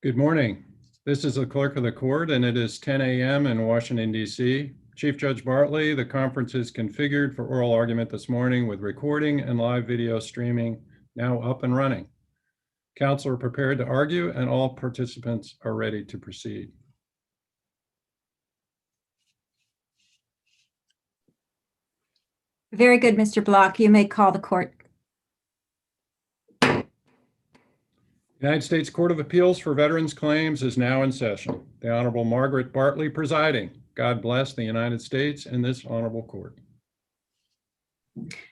Good morning. This is the clerk of the court, and it is 10 a.m. in Washington, D.C. Chief Judge Bartley, the conference is configured for oral argument this morning with recording and live video streaming now up and running. Counsel are prepared to argue, and all participants are ready to proceed. Very good, Mr. Block. You may call the court. United States Court of Appeals for Veterans Claims is now in session. The Honorable Margaret Bartley presiding. God bless the United States and this honorable court.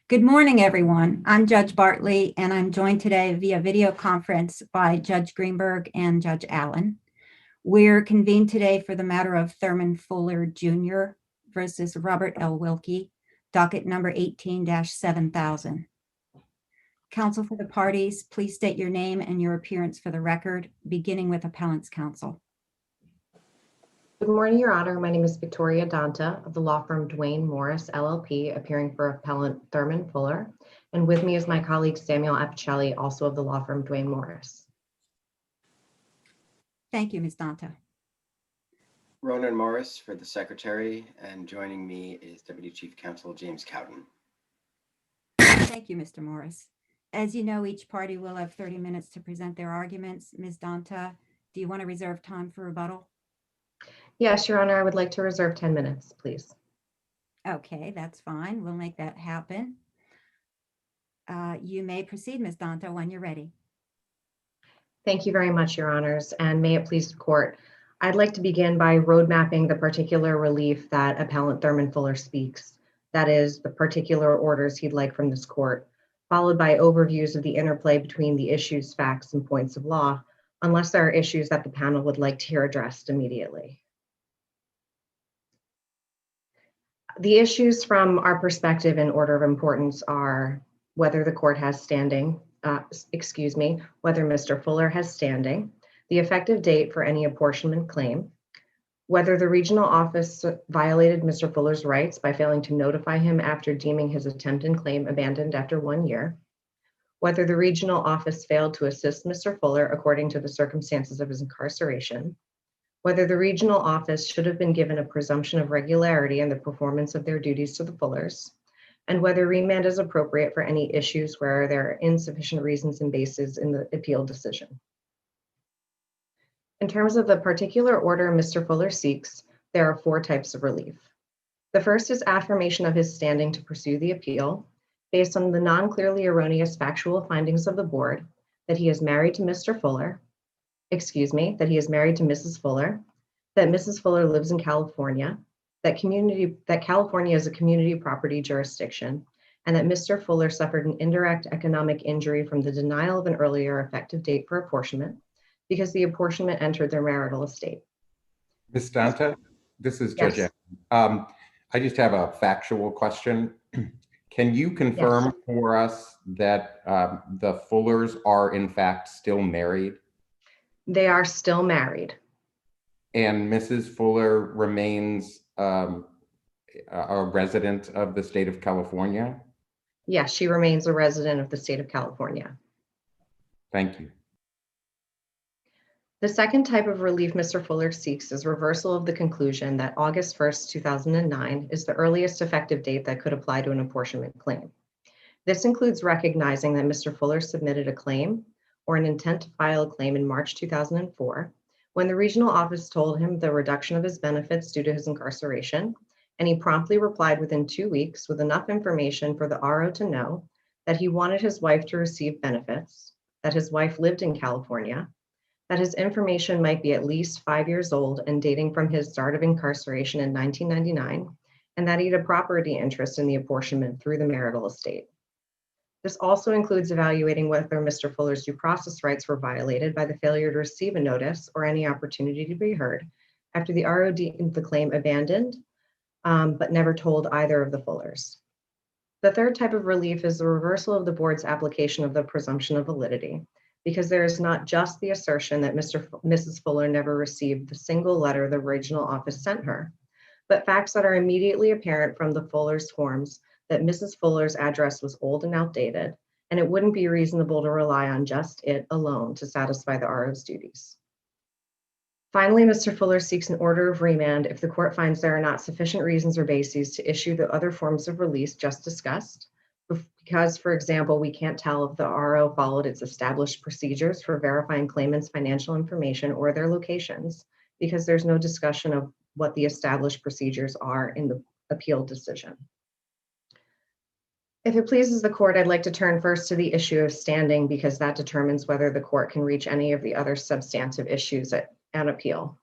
Good morning, everyone. I'm Judge Bartley, and I'm joined today via video conference by Judge Greenberg and Judge Allen. We're convened today for the matter of Thurman Fuller Jr. versus Robert L. Wilkie, docket number 18-7000. Counsel for the parties, please state your name and your appearance for the record, beginning with Appellant's counsel. Good morning, Your Honor. My name is Victoria Danta of the law firm Duane Morris, LLP, appearing for Appellant Thurman Fuller. And with me is my colleague Samuel Apicelli, also of the law firm Duane Morris. Thank you, Ms. Danta. Ronen Morris for the secretary, and joining me is Deputy Chief Counsel James Cowden. Thank you, Mr. Morris. As you know, each party will have 30 minutes to present their arguments. Ms. Danta, do you want to reserve time for rebuttal? Yes, Your Honor, I would like to reserve 10 minutes, please. Okay, that's fine. We'll make that happen. You may proceed, Ms. Danta, when you're ready. Thank you very much, Your Honors, and may it please the court. I'd like to begin by road mapping the particular relief that Appellant Thurman Fuller speaks, that is, the particular orders he'd like from this court, followed by overviews of the interplay between the issues, facts, and points of law, unless there are issues that the panel would like to hear addressed immediately. The issues from our perspective in order of importance are whether the court has standing, whether Mr. Fuller has standing, the effective date for any apportionment claim, whether the regional office violated Mr. Fuller's rights by failing to notify him after deeming his attempt and claim abandoned after 1 year, whether the regional office failed to assist Mr. Fuller according to the circumstances of his incarceration, whether the regional office should have been given a presumption of regularity in the performance of their duties to the Fullers, and whether remand is appropriate for any issues where there are insufficient reasons and bases in the appeal decision. In terms of the particular order Mr. Fuller seeks, there are 4 types of relief. The first is affirmation of his standing to pursue the appeal based on the non-clearly erroneous factual findings of the board that he is married to Mr. Fuller, that he is married to Mrs. Fuller, that Mrs. Fuller lives in California, that California is a community property jurisdiction, and that Mr. Fuller suffered an indirect economic injury from the denial of an earlier effective date for apportionment because the apportionment entered their marital estate. Ms. Danta, this is Judge. Yes. I just have a factual question. Can you confirm for us that the Fullers are in fact still married? They are still married. And Mrs. Fuller remains a resident of the state of California? Yes, she remains a resident of the state of California. Thank you. The second type of relief Mr. Fuller seeks is reversal of the conclusion that August 1st, 2009 is the earliest effective date that could apply to an apportionment claim. This includes recognizing that Mr. Fuller submitted a claim or an intent to file a claim in March 2004 when the regional office told him the reduction of his benefits due to his incarceration, and he promptly replied within 2 weeks with enough information for the RO to know that he wanted his wife to receive benefits, that his wife lived in California, that his information might be at least 5 years old and dating from his start of incarceration in 1999, and that he had a property interest in the apportionment through the marital estate. This also includes evaluating whether Mr. Fuller's due process rights were violated by the failure to receive a notice or any opportunity to be heard after the RO deemed the claim abandoned, but never told either of the Fullers. The third type of relief is the reversal of the board's application of the presumption of validity, because there is not just the assertion that Mrs. Fuller never received the single letter the regional office sent her, but facts that are immediately apparent from the Fuller's forms that Mrs. Fuller's address was old and outdated, and it wouldn't be reasonable to rely on just it alone to satisfy the RO's duties. Finally, Mr. Fuller seeks an order of remand if the court finds there are not sufficient reasons or bases to issue the other forms of release just discussed. Because, for example, we can't tell if the RO followed its established procedures for verifying claimants' financial information or their locations, because there's no discussion of what the established procedures are in the appeal decision. If it pleases the court, I'd like to turn first to the issue of standing, because that determines whether the court can reach any of the other substantive issues at an appeal.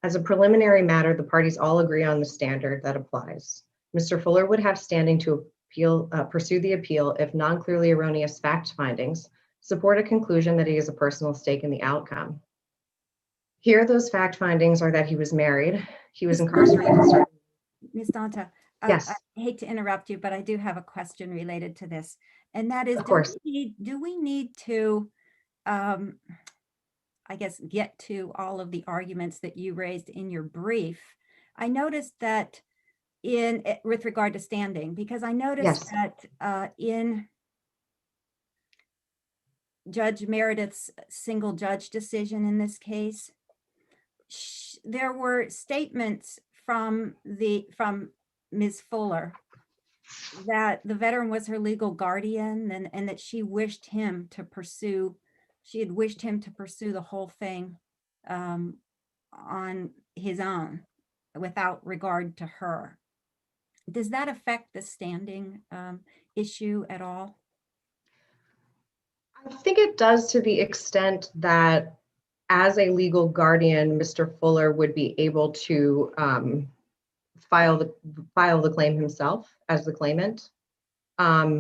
As a preliminary matter, the parties all agree on the standard that applies. Mr. Fuller would have standing to pursue the appeal if non-clearly erroneous fact findings support a conclusion that he has a personal stake in the outcome. Here, those fact findings are that he was married, he was incarcerated. Ms. Danta, Yes. I hate to interrupt you, but I do have a question related to this. And that is, Of course. do we need to, I guess, get to all of the arguments that you raised in your brief? I noticed that with regard to standing, because I noticed that in Judge Meredith's single judge decision in this case, there were statements from Ms. Fuller that the veteran was her legal guardian and that she had wished him to pursue the whole thing on his own without regard to her. Does that affect the standing issue at all? I think it does, to the extent that as a legal guardian, Mr. Fuller would be able to file the claim himself as the claimant,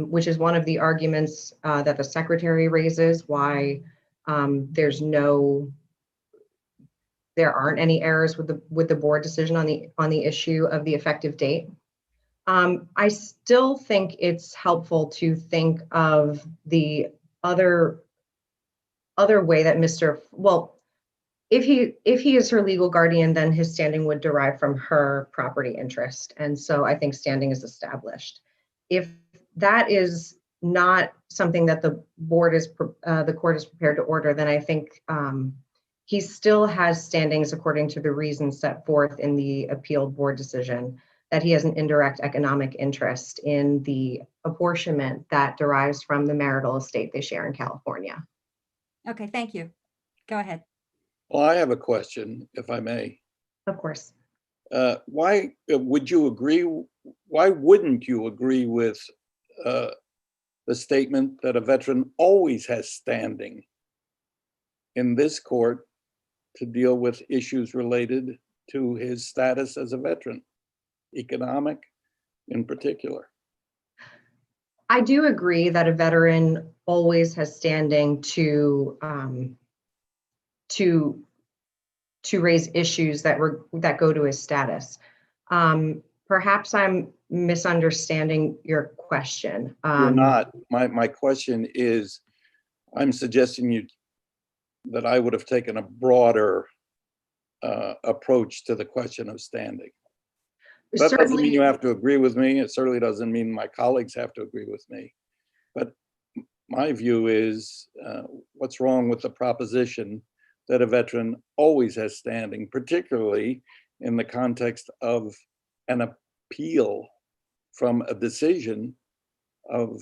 which is one of the arguments that the secretary raises, why there aren't any errors with the board decision on the issue of the effective date. I still think it's helpful to think of the other way that if he is her legal guardian, then his standing would derive from her property interest. And so I think standing is established. If that is not something that the court is prepared to order, then I think he still has standings according to the reasons set forth in the appealed board decision, that he has an indirect economic interest in the apportionment that derives from the marital estate they share in California. Okay, thank you. Go ahead. Well, I have a question, if I may. Of course. Why wouldn't you agree with the statement that a veteran always has standing in this court to deal with issues related to his status as a veteran, economic in particular? I do agree that a veteran always has standing to raise issues that go to his status. Perhaps I'm misunderstanding your question. You're not. My question is, I'm suggesting that I would have taken a broader approach to the question of standing. That doesn't mean you have to agree with me. It certainly doesn't mean my colleagues have to agree with me. But my view is, what's wrong with the proposition that a veteran always has standing, particularly in the context of an appeal from a decision of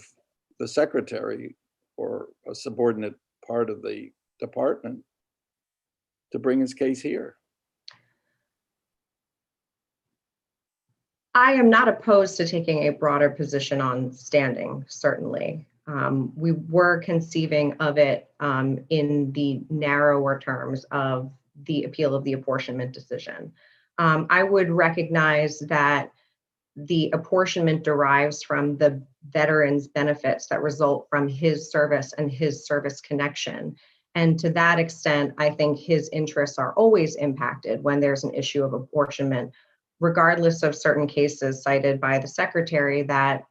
the secretary or a subordinate part of the department to bring his case here? I am not opposed to taking a broader position on standing, certainly. We were conceiving of it in the narrower terms of the appeal of the apportionment decision. I would recognize that the apportionment derives from the veteran's benefits that result from his service and his service connection. And to that extent, I think his interests are always impacted when there's an issue of apportionment, regardless of certain cases cited by the secretary that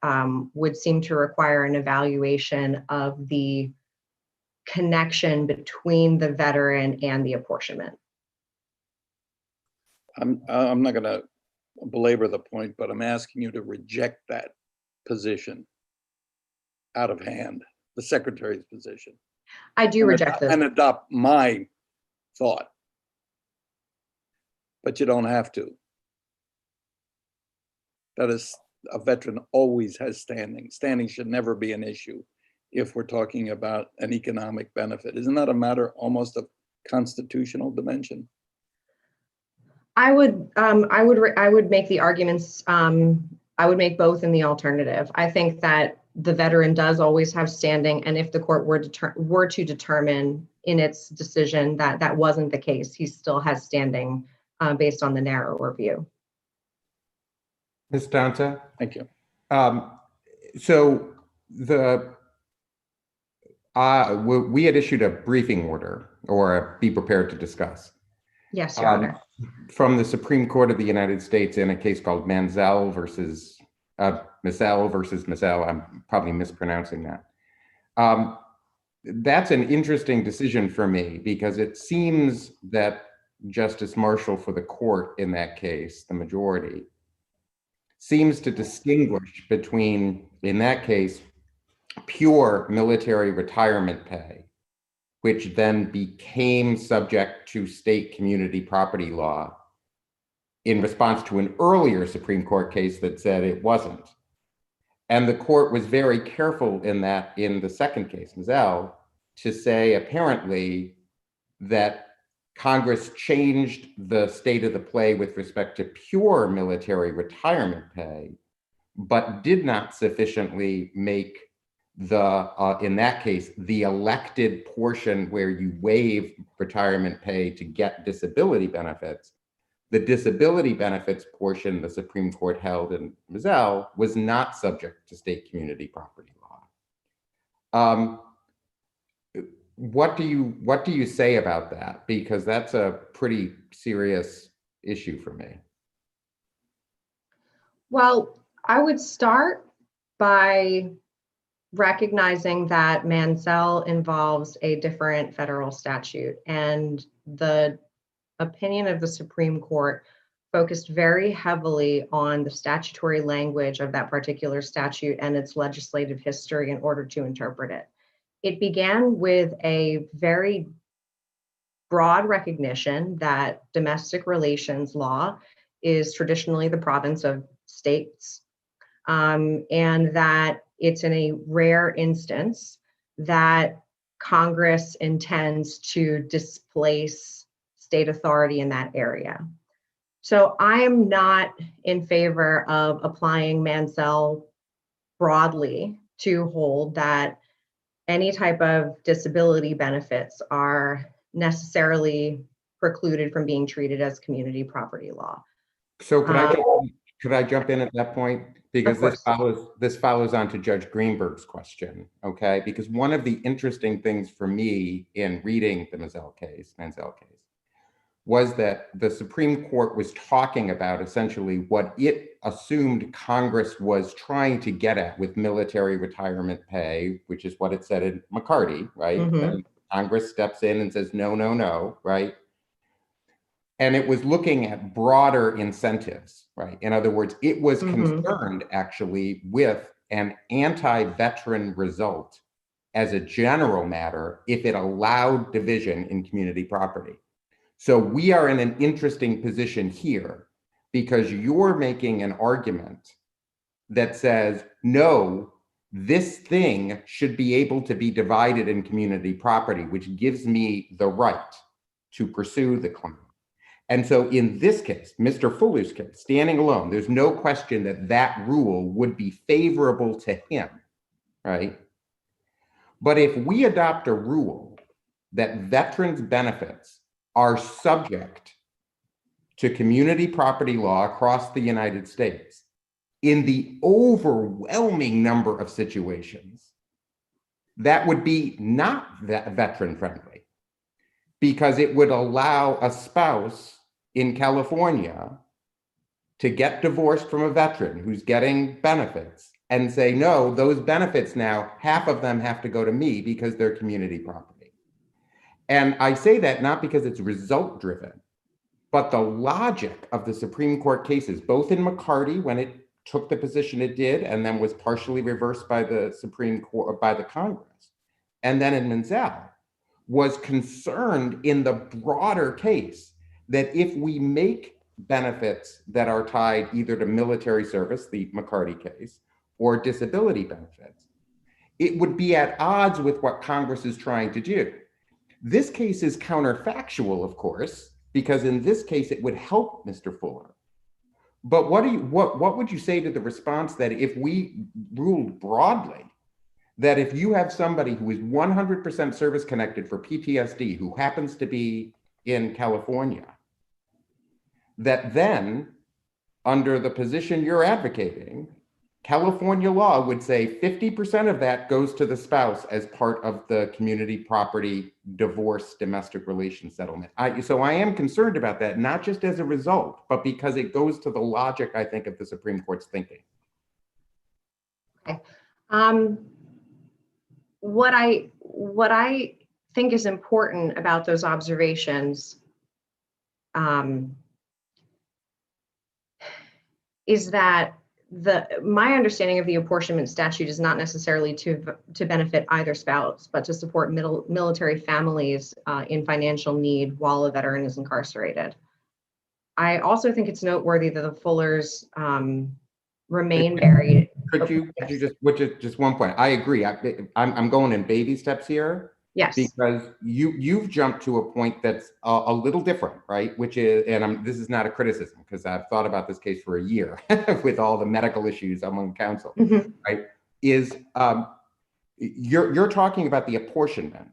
would seem to require an evaluation of the connection between the veteran and the apportionment. I'm not going to belabor the point, but I'm asking you to reject that position out of hand, the secretary's position. I do reject this. And adopt my thought. but you don't have to. That is, a veteran always has standing. Standing should never be an issue if we're talking about an economic benefit. Isn't that a matter almost of constitutional dimension? I would make the arguments, I would make both in the alternative. I think that the veteran does always have standing, and if the court were to determine in its decision that that wasn't the case, he still has standing based on the narrower view. Ms. Danta? Thank you. So we had issued a briefing order, or a be prepared to discuss. Yes, Your Honor. From the Supreme Court of the United States in a case called Mansell versus Mansell. I'm probably mispronouncing that. That's an interesting decision for me because it seems that Justice Marshall for the court in that case, the majority, seems to distinguish between, in that case, pure military retirement pay, which then became subject to state community property law in response to an earlier Supreme Court case that said it wasn't. And the court was very careful in that, in the second case, Mansell, to say apparently that Congress changed the state of the play with respect to pure military retirement pay, but did not sufficiently make the, in that case, the elected portion where you waive retirement pay to get disability benefits. The disability benefits portion the Supreme Court held in Mansell was not subject to state community property law. What do you say about that? Because that's a pretty serious issue for me. Well, I would start by recognizing that Mansell involves a different federal statute, and the opinion of the Supreme Court focused very heavily on the statutory language of that particular statute and its legislative history in order to interpret it. It began with a very broad recognition that domestic relations law is traditionally the province of states, and that it's in a rare instance that Congress intends to displace state authority in that area. So I am not in favor of applying Mansell broadly to hold that any type of disability benefits are necessarily precluded from being treated as community property law. So could I jump in at that point? Because this follows on to Judge Greenberg's question, okay? Because one of the interesting things for me in reading the Mansell case, was that the Supreme Court was talking about essentially what it assumed Congress was trying to get at with military retirement pay, which is what it said in McCarty, right? Mm-hmm. And Congress steps in and says, no, no, no, right? And it was looking at broader incentives, right? In other words, it was concerned actually with an anti-veteran result as a general matter if it allowed division in community property. So we are in an interesting position here because you're making an argument that says, no, this thing should be able to be divided in community property, which gives me the right to pursue the claim. And so in this case, Mr. Fuller's case, standing alone, there's no question that that rule would be favorable to him, right? But if we adopt a rule that veterans' benefits are subject to community property law across the United States, in the overwhelming number of situations, that would be not that veteran friendly, because it would allow a spouse in California to get divorced from a veteran who's getting benefits and say, no, those benefits now, half of them have to go to me because they're community property. And I say that not because it's result driven, but the logic of the Supreme Court cases, both in McCarty when it took the position it did and then was partially reversed by the Supreme Court, by the Congress, and then in Mansell, was concerned in the broader case that if we make benefits that are tied either to military service, the McCarty case, or disability benefits, it would be at odds with what Congress is trying to do. This case is counterfactual, of course, because in this case, it would help Mr. Fuller. But what would you say to the response that if we ruled broadly, that if you have somebody who is 100% service connected for PTSD, who happens to be in California, that then, under the position you're advocating, California law would say 50% of that goes to the spouse as part of the community property divorce domestic relations settlement. So I am concerned about that, not just as a result, but because it goes to the logic, I think, of the Supreme Court's thinking. Okay. What I think is important about those observations is that my understanding of the apportionment statute is not necessarily to benefit either spouse, but to support military families in financial need while a veteran is incarcerated. I also think it's noteworthy that the Fullers remain married. Could you just one point? I agree. I'm going in baby steps here. Yes. Because you've jumped to a point that's a little different, right? Which is, and this is not a criticism because I've thought about this case for a year with all the medical issues among counsel, right? Is you're talking about the apportionment.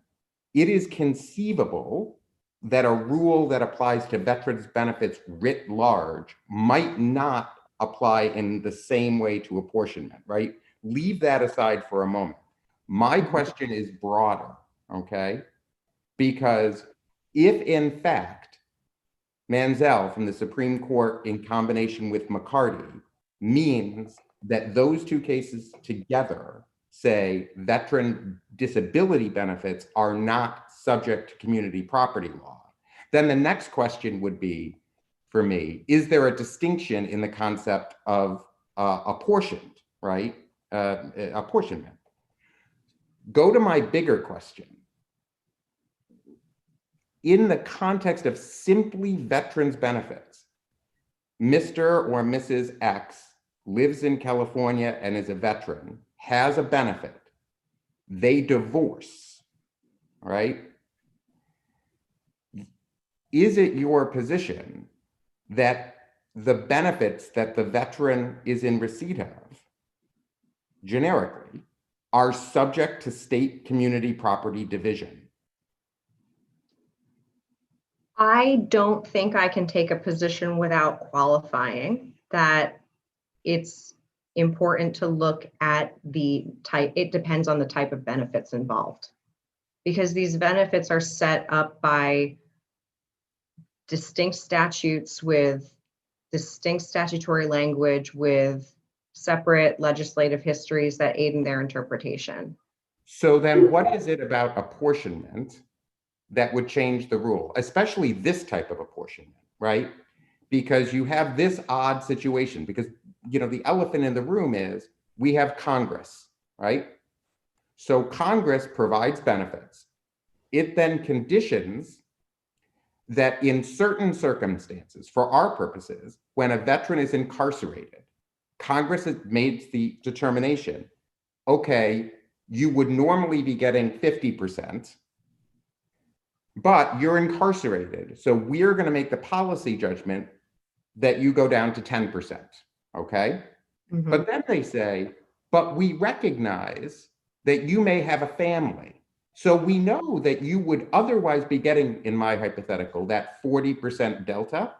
It is conceivable that a rule that applies to veterans benefits writ large might not apply in the same way to apportionment, right? Leave that aside for a moment. My question is broader. Okay, because if in fact Manziel from the Supreme Court in combination with McCarty means that those two cases together say veteran disability benefits are not subject to community property law, then the next question would be, for me, is there a distinction in the concept of apportioned, right? Apportionment. Go to my bigger question. In the context of simply veterans benefits, Mr. or Mrs. X lives in California and is a veteran, has a benefit, they divorce, right? Is it your position that the benefits that the veteran is in receipt of, generically, are subject to state community property division? I don't think I can take a position without qualifying that it's important to look at the type. It depends on the type of benefits involved, because these benefits are set up by distinct statutes with distinct statutory language with separate legislative histories that aid in their interpretation. So then what is it about apportionment that would change the rule, especially this type of apportionment, right? Because you have this odd situation, because the elephant in the room is we have Congress, right? So Congress provides benefits. It then conditions that in certain circumstances, for our purposes, when a veteran is incarcerated, Congress has made the determination, okay, you would normally be getting 50%, but you're incarcerated. So we're going to make the policy judgment that you go down to 10%, okay? But then they say, but we recognize that you may have a family. So we know that you would otherwise be getting, in my hypothetical, that 40% delta.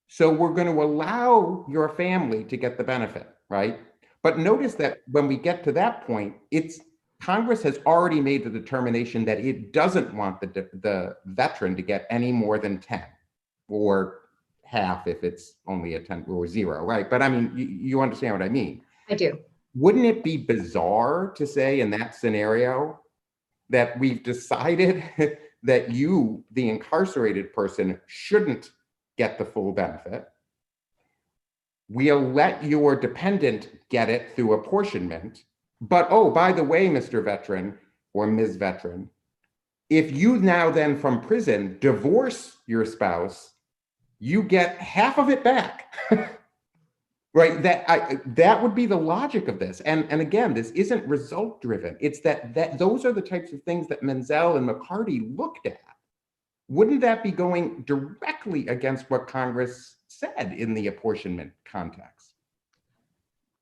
So we're going to allow your family to get the benefit, right? But notice that when we get to that point, Congress has already made the determination that it doesn't want the veteran to get any more than 10 or half if it's only a 10 or 0, right? But I mean, you understand what I mean. I do. Wouldn't it be bizarre to say in that scenario that we've decided that you, the incarcerated person, shouldn't get the full benefit? We'll let your dependent get it through apportionment. But, oh, by the way, Mr. Veteran or Ms. Veteran, if you now then from prison divorce your spouse, you get half of it back. Right, that would be the logic of this. And again, this isn't result driven. It's that those are the types of things that Menzel and McCarty looked at. Wouldn't that be going directly against what Congress said in the apportionment context?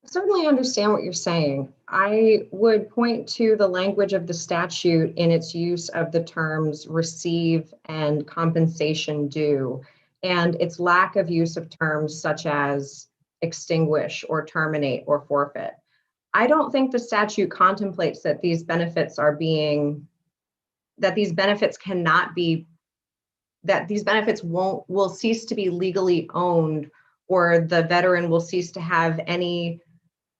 I certainly understand what you're saying. I would point to the language of the statute in its use of the terms receive and compensation due, and its lack of use of terms such as extinguish or terminate or forfeit. I don't think the statute contemplates that these benefits will cease to be legally owned, or the veteran will cease to have any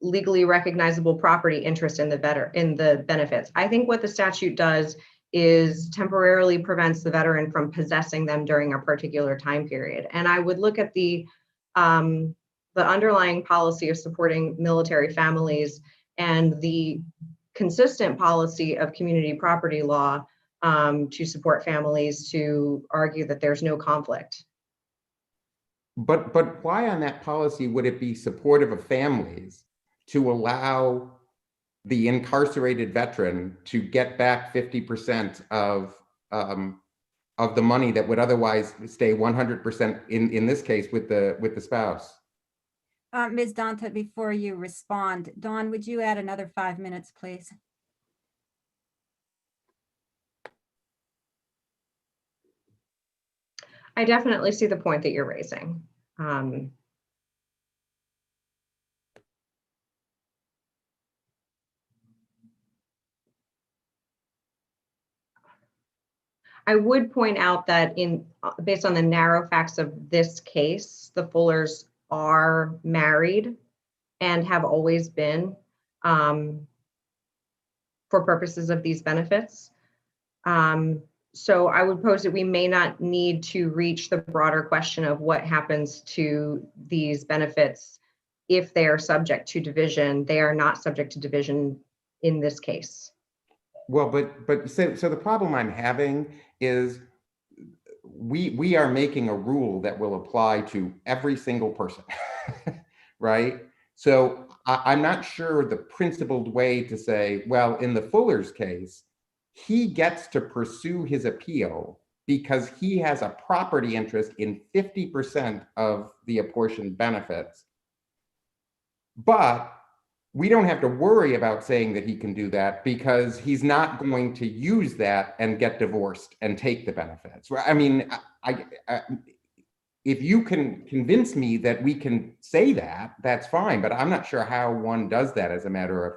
legally recognizable property interest in the benefits. I think what the statute does is temporarily prevents the veteran from possessing them during a particular time period. And I would look at the underlying policy of supporting military families and the consistent policy of community property law to support families to argue that there's no conflict. But why on that policy would it be supportive of families to allow the incarcerated veteran to get back 50% of the money that would otherwise stay 100% in this case with the spouse? Ms. Danta, before you respond, Dawn, would you add another 5 minutes, please? I definitely see the point that you're raising. I would point out that based on the narrow facts of this case, the Fullers are married and have always been for purposes of these benefits. So I would pose that we may not need to reach the broader question of what happens to these benefits if they are subject to division. They are not subject to division in this case. Well, but so the problem I'm having is we are making a rule that will apply to every single person, right? So I'm not sure the principled way to say, well, in the Fuller's case, he gets to pursue his appeal because he has a property interest in 50% of the apportioned benefits. But we don't have to worry about saying that he can do that because he's not going to use that and get divorced and take the benefits. I mean, if you can convince me that we can say that, that's fine, but I'm not sure how one does that as a matter of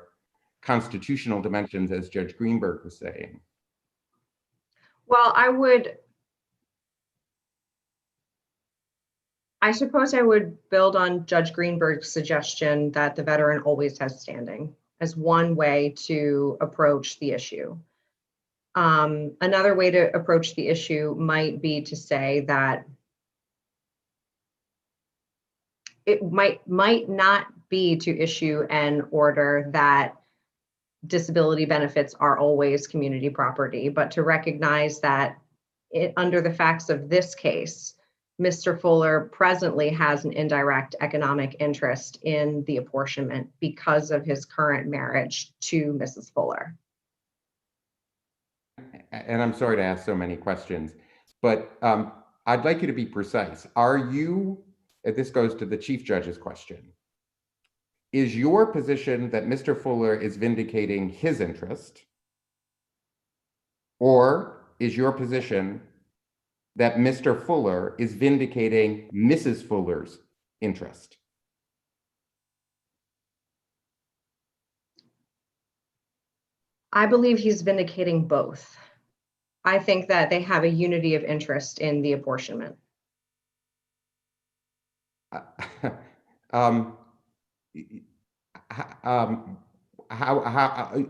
constitutional dimensions, as Judge Greenberg was saying. Well, I suppose I would build on Judge Greenberg's suggestion that the veteran always has standing as one way to approach the issue. Another way to approach the issue might be to say that it might not be to issue an order that disability benefits are always community property, but to recognize that under the facts of this case, Mr. Fuller presently has an indirect economic interest in the apportionment because of his current marriage to Mrs. Fuller. And I'm sorry to ask so many questions, but I'd like you to be precise. Are you, this goes to the Chief Judge's question, is your position that Mr. Fuller is vindicating his interest, or is your position that Mr. Fuller is vindicating Mrs. Fuller's interest? I believe he's vindicating both. I think that they have a unity of interest in the apportionment.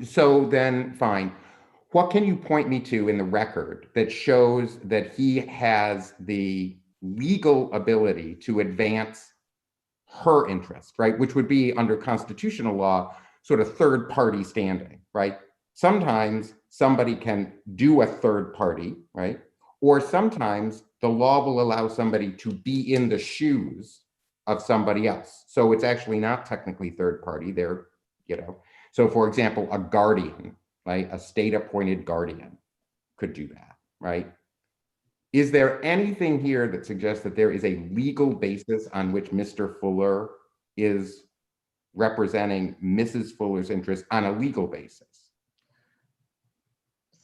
So then, fine. What can you point me to in the record that shows that he has the legal ability to advance her interest, right? Which would be under constitutional law, sort of third party standing, right? Sometimes somebody can do a third party, right? Or sometimes the law will allow somebody to be in the shoes of somebody else. So it's actually not technically third party. They're, so for example, a guardian, right? A state appointed guardian could do that, right? Is there anything here that suggests that there is a legal basis on which Mr. Fuller is representing Mrs. Fuller's interest on a legal basis?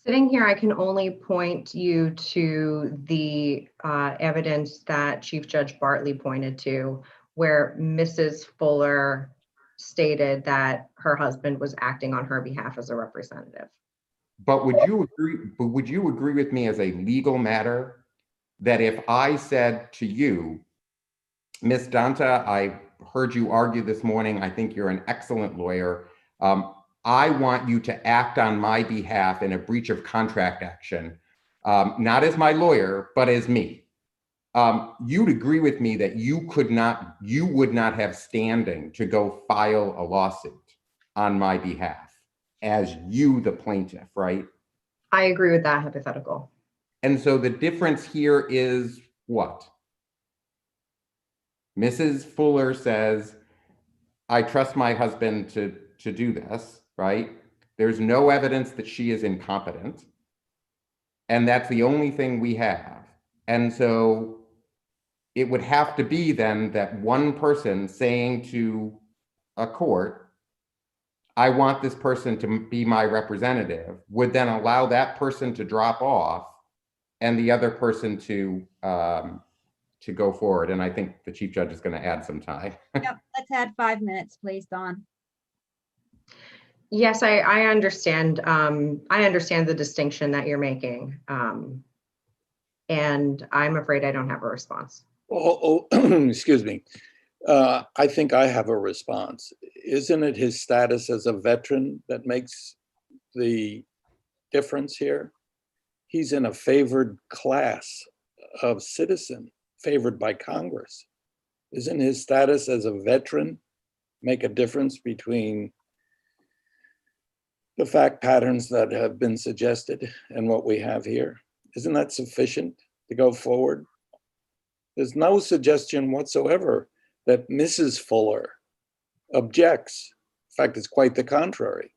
Sitting here, I can only point you to the evidence that Chief Judge Bartley pointed to, where Mrs. Fuller stated that her husband was acting on her behalf as a representative. But would you agree with me as a legal matter that if I said to you, Miss Danta, I heard you argue this morning, I think you're an excellent lawyer. I want you to act on my behalf in a breach of contract action, not as my lawyer, but as me. You'd agree with me that you would not have standing to go file a lawsuit on my behalf as you, the plaintiff, right? I agree with that hypothetical. And so the difference here is what? Mrs. Fuller says, I trust my husband to do this, right? There's no evidence that she is incompetent. And that's the only thing we have. And so it would have to be then that one person saying to a court, I want this person to be my representative, would then allow that person to drop off and the other person to go forward. And I think the Chief Judge is going to add some time. Yep, let's add 5 minutes, please, Dawn. Yes, I understand. I understand the distinction that you're making. And I'm afraid I don't have a response. Excuse me. I think I have a response. Isn't it his status as a veteran that makes the difference here? He's in a favored class of citizen, favored by Congress. Isn't his status as a veteran make a difference between the fact patterns that have been suggested and what we have here? Isn't that sufficient to go forward? There's no suggestion whatsoever that Mrs. Fuller objects. In fact, it's quite the contrary.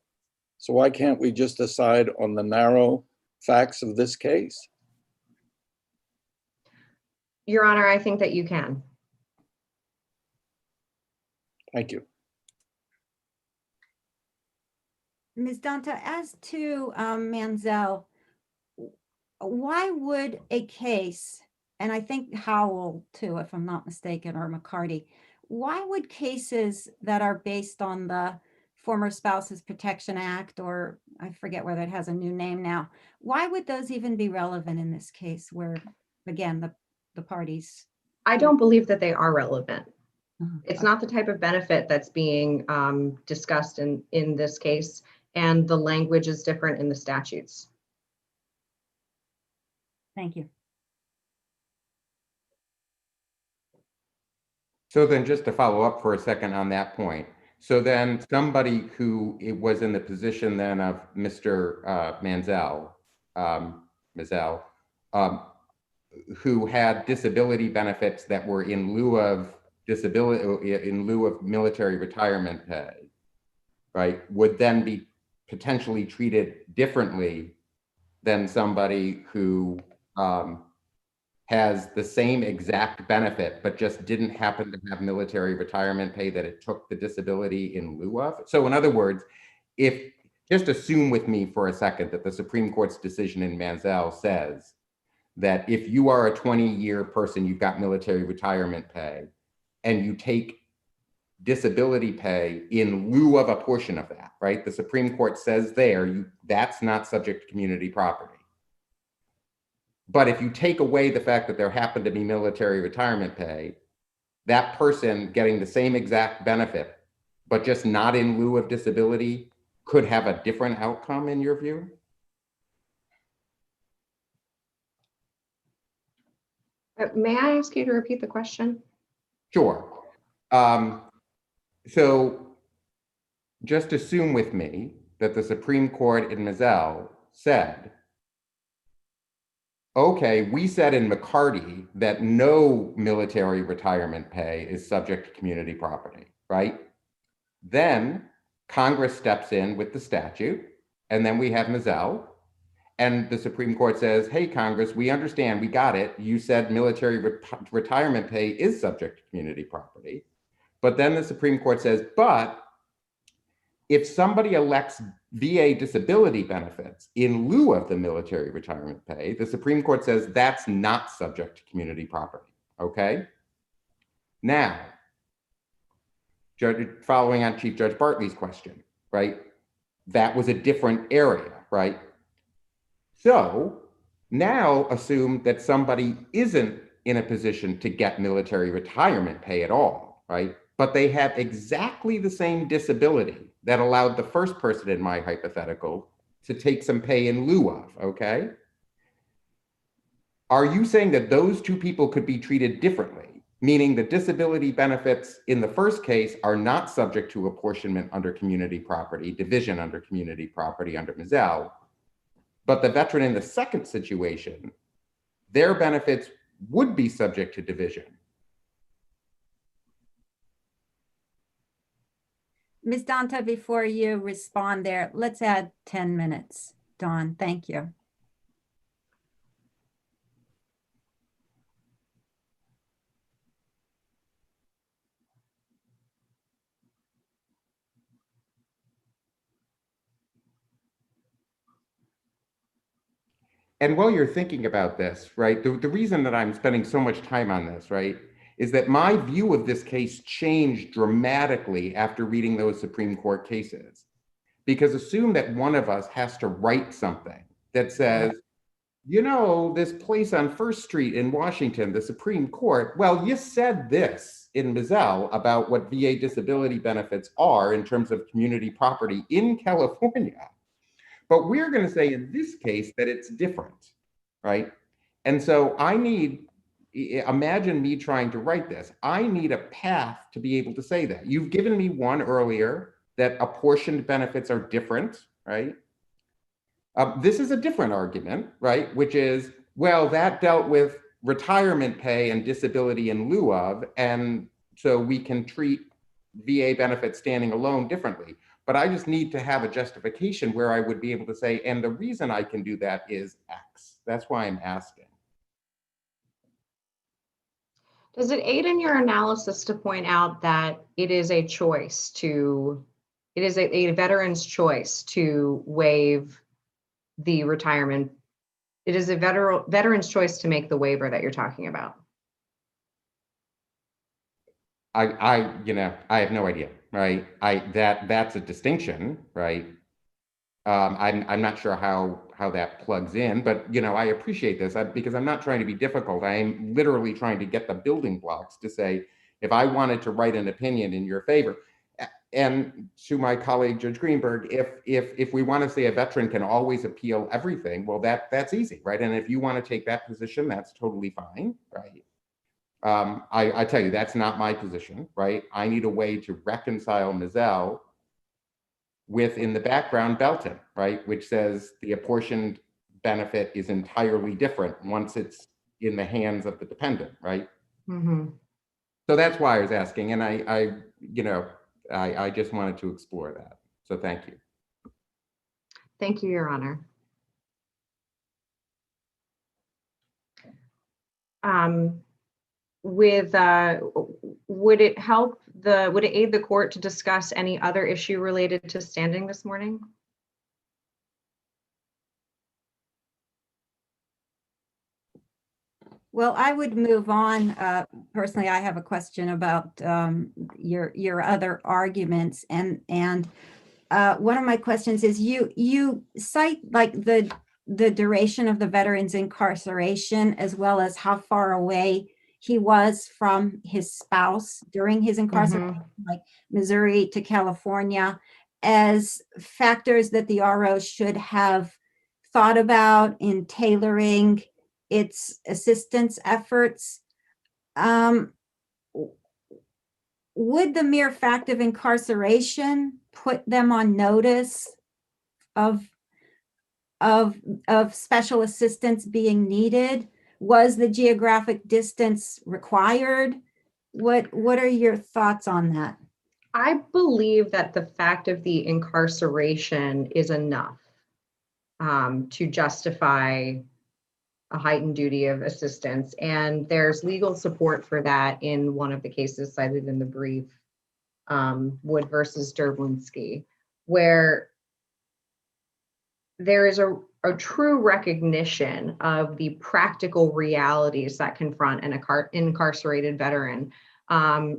So why can't we just decide on the narrow facts of this case? Your Honor, I think that you can. Thank you. Ms. Danta, as to Manziel, why would a case, and I think Howell too, if I'm not mistaken, or McCarty, why would cases that are based on the Former Spouses Protection Act, or I forget whether it has a new name now, why would those even be relevant in this case where, again, the parties? I don't believe that they are relevant. It's Okay. not the type of benefit that's being discussed in this case, and the language is different in the statutes. Thank you. So then just to follow up for a second on that point. So then somebody who was in the position then of Mr. Manziel, who had disability benefits that were in lieu of military retirement pay, right, would then be potentially treated differently than somebody who has the same exact benefit, but just didn't happen to have military retirement pay that it took the disability in lieu of. So in other words, just assume with me for a second that the Supreme Court's decision in Manziel says that if you are a 20-year person, you've got military retirement pay, and you take disability pay in lieu of a portion of that, right? The Supreme Court says that's not subject to community property. But if you take away the fact that there happened to be military retirement pay, that person getting the same exact benefit, but just not in lieu of disability, could have a different outcome in your view? May I ask you to repeat the question? Sure. So just assume with me that the Supreme Court in Mizell said, okay, we said in McCarty that no military retirement pay is subject to community property, right? Then Congress steps in with the statute, and then we have Mizell, and the Supreme Court says, hey, Congress, we understand, we got it. You said military retirement pay is subject to community property. But then the Supreme Court says, but if somebody elects VA disability benefits in lieu of the military retirement pay, the Supreme Court says that's not subject to community property, okay? Now, following on Chief Judge Bartley's question, right? That was a different area, right? So now assume that somebody isn't in a position to get military retirement pay at all, right? But they have exactly the same disability that allowed the first person in my hypothetical to take some pay in lieu of, okay? Are you saying that those two people could be treated differently? Meaning the disability benefits in the first case are not subject to apportionment under community property, division under community property under Mizell, but the veteran in the second situation, their benefits would be subject to division. Ms. Danta, before you respond there, let's add 10 minutes. Dawn, thank you. And while you're thinking about this, right, the reason that I'm spending so much time on this, right, is that my view of this case changed dramatically after reading those Supreme Court cases. Because assume that one of us has to write something that says, you know, this place on First Street in Washington, the Supreme Court, well, you said this in Mizell about what VA disability benefits are in terms of community property in California. But we're going to say in this case that it's different, right? And so I need, imagine me trying to write this. I need a path to be able to say that. You've given me one earlier that apportioned benefits are different, right? This is a different argument, right? Which is, well, that dealt with retirement pay and disability in lieu of, and so we can treat VA benefits standing alone differently. But I just need to have a justification where I would be able to say, and the reason I can do that is X. That's why I'm asking. Does it aid in your analysis to point out that it is a choice to, it is a veteran's choice to waive the retirement? It is a veteran's choice to make the waiver that you're talking about. I have no idea, right? That's a distinction, right? I'm not sure how that plugs in, but I appreciate this because I'm not trying to be difficult. I am literally trying to get the building blocks to say, if I wanted to write an opinion in your favor, and to my colleague Judge Greenberg, if we want to say a veteran can always appeal everything, well, that's easy, right? And if you want to take that position, that's totally fine, right? I tell you, that's not my position, right? I need a way to reconcile Mizell with, in the background, Belton, right? Which says the apportioned benefit is entirely different once it's in the hands of the dependent, right? Mm-hmm. So that's why I was asking, and I just wanted to explore that. So thank you. Thank you, Your Honor. Would it aid the court to discuss any other issue related to standing this morning? Well, I would move on. Personally, I have a question about your other arguments, and one of my questions is you cite like the duration of the veteran's incarceration as well as how far away he was from his spouse during his incarceration, like Missouri to California, as factors that the RO should have thought about in tailoring its assistance efforts. Would the mere fact of incarceration put them on notice of special assistance being needed? Was the geographic distance required? What are your thoughts on that? I believe that the fact of the incarceration is enough to justify a heightened duty of assistance. And there's legal support for that in one of the cases cited in the brief, Wood versus Derwinski, where there is a true recognition of the practical realities that confront an incarcerated veteran.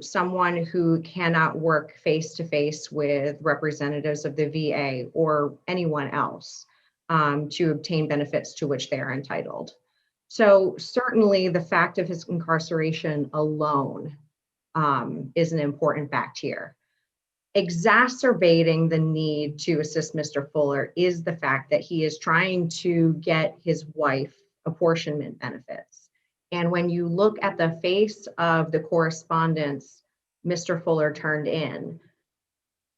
Someone who cannot work face-to-face with representatives of the VA or anyone else to obtain benefits to which they are entitled. So certainly the fact of his incarceration alone is an important fact here. Exacerbating the need to assist Mr. Fuller is the fact that he is trying to get his wife apportionment benefits. And when you look at the face of the correspondence Mr. Fuller turned in,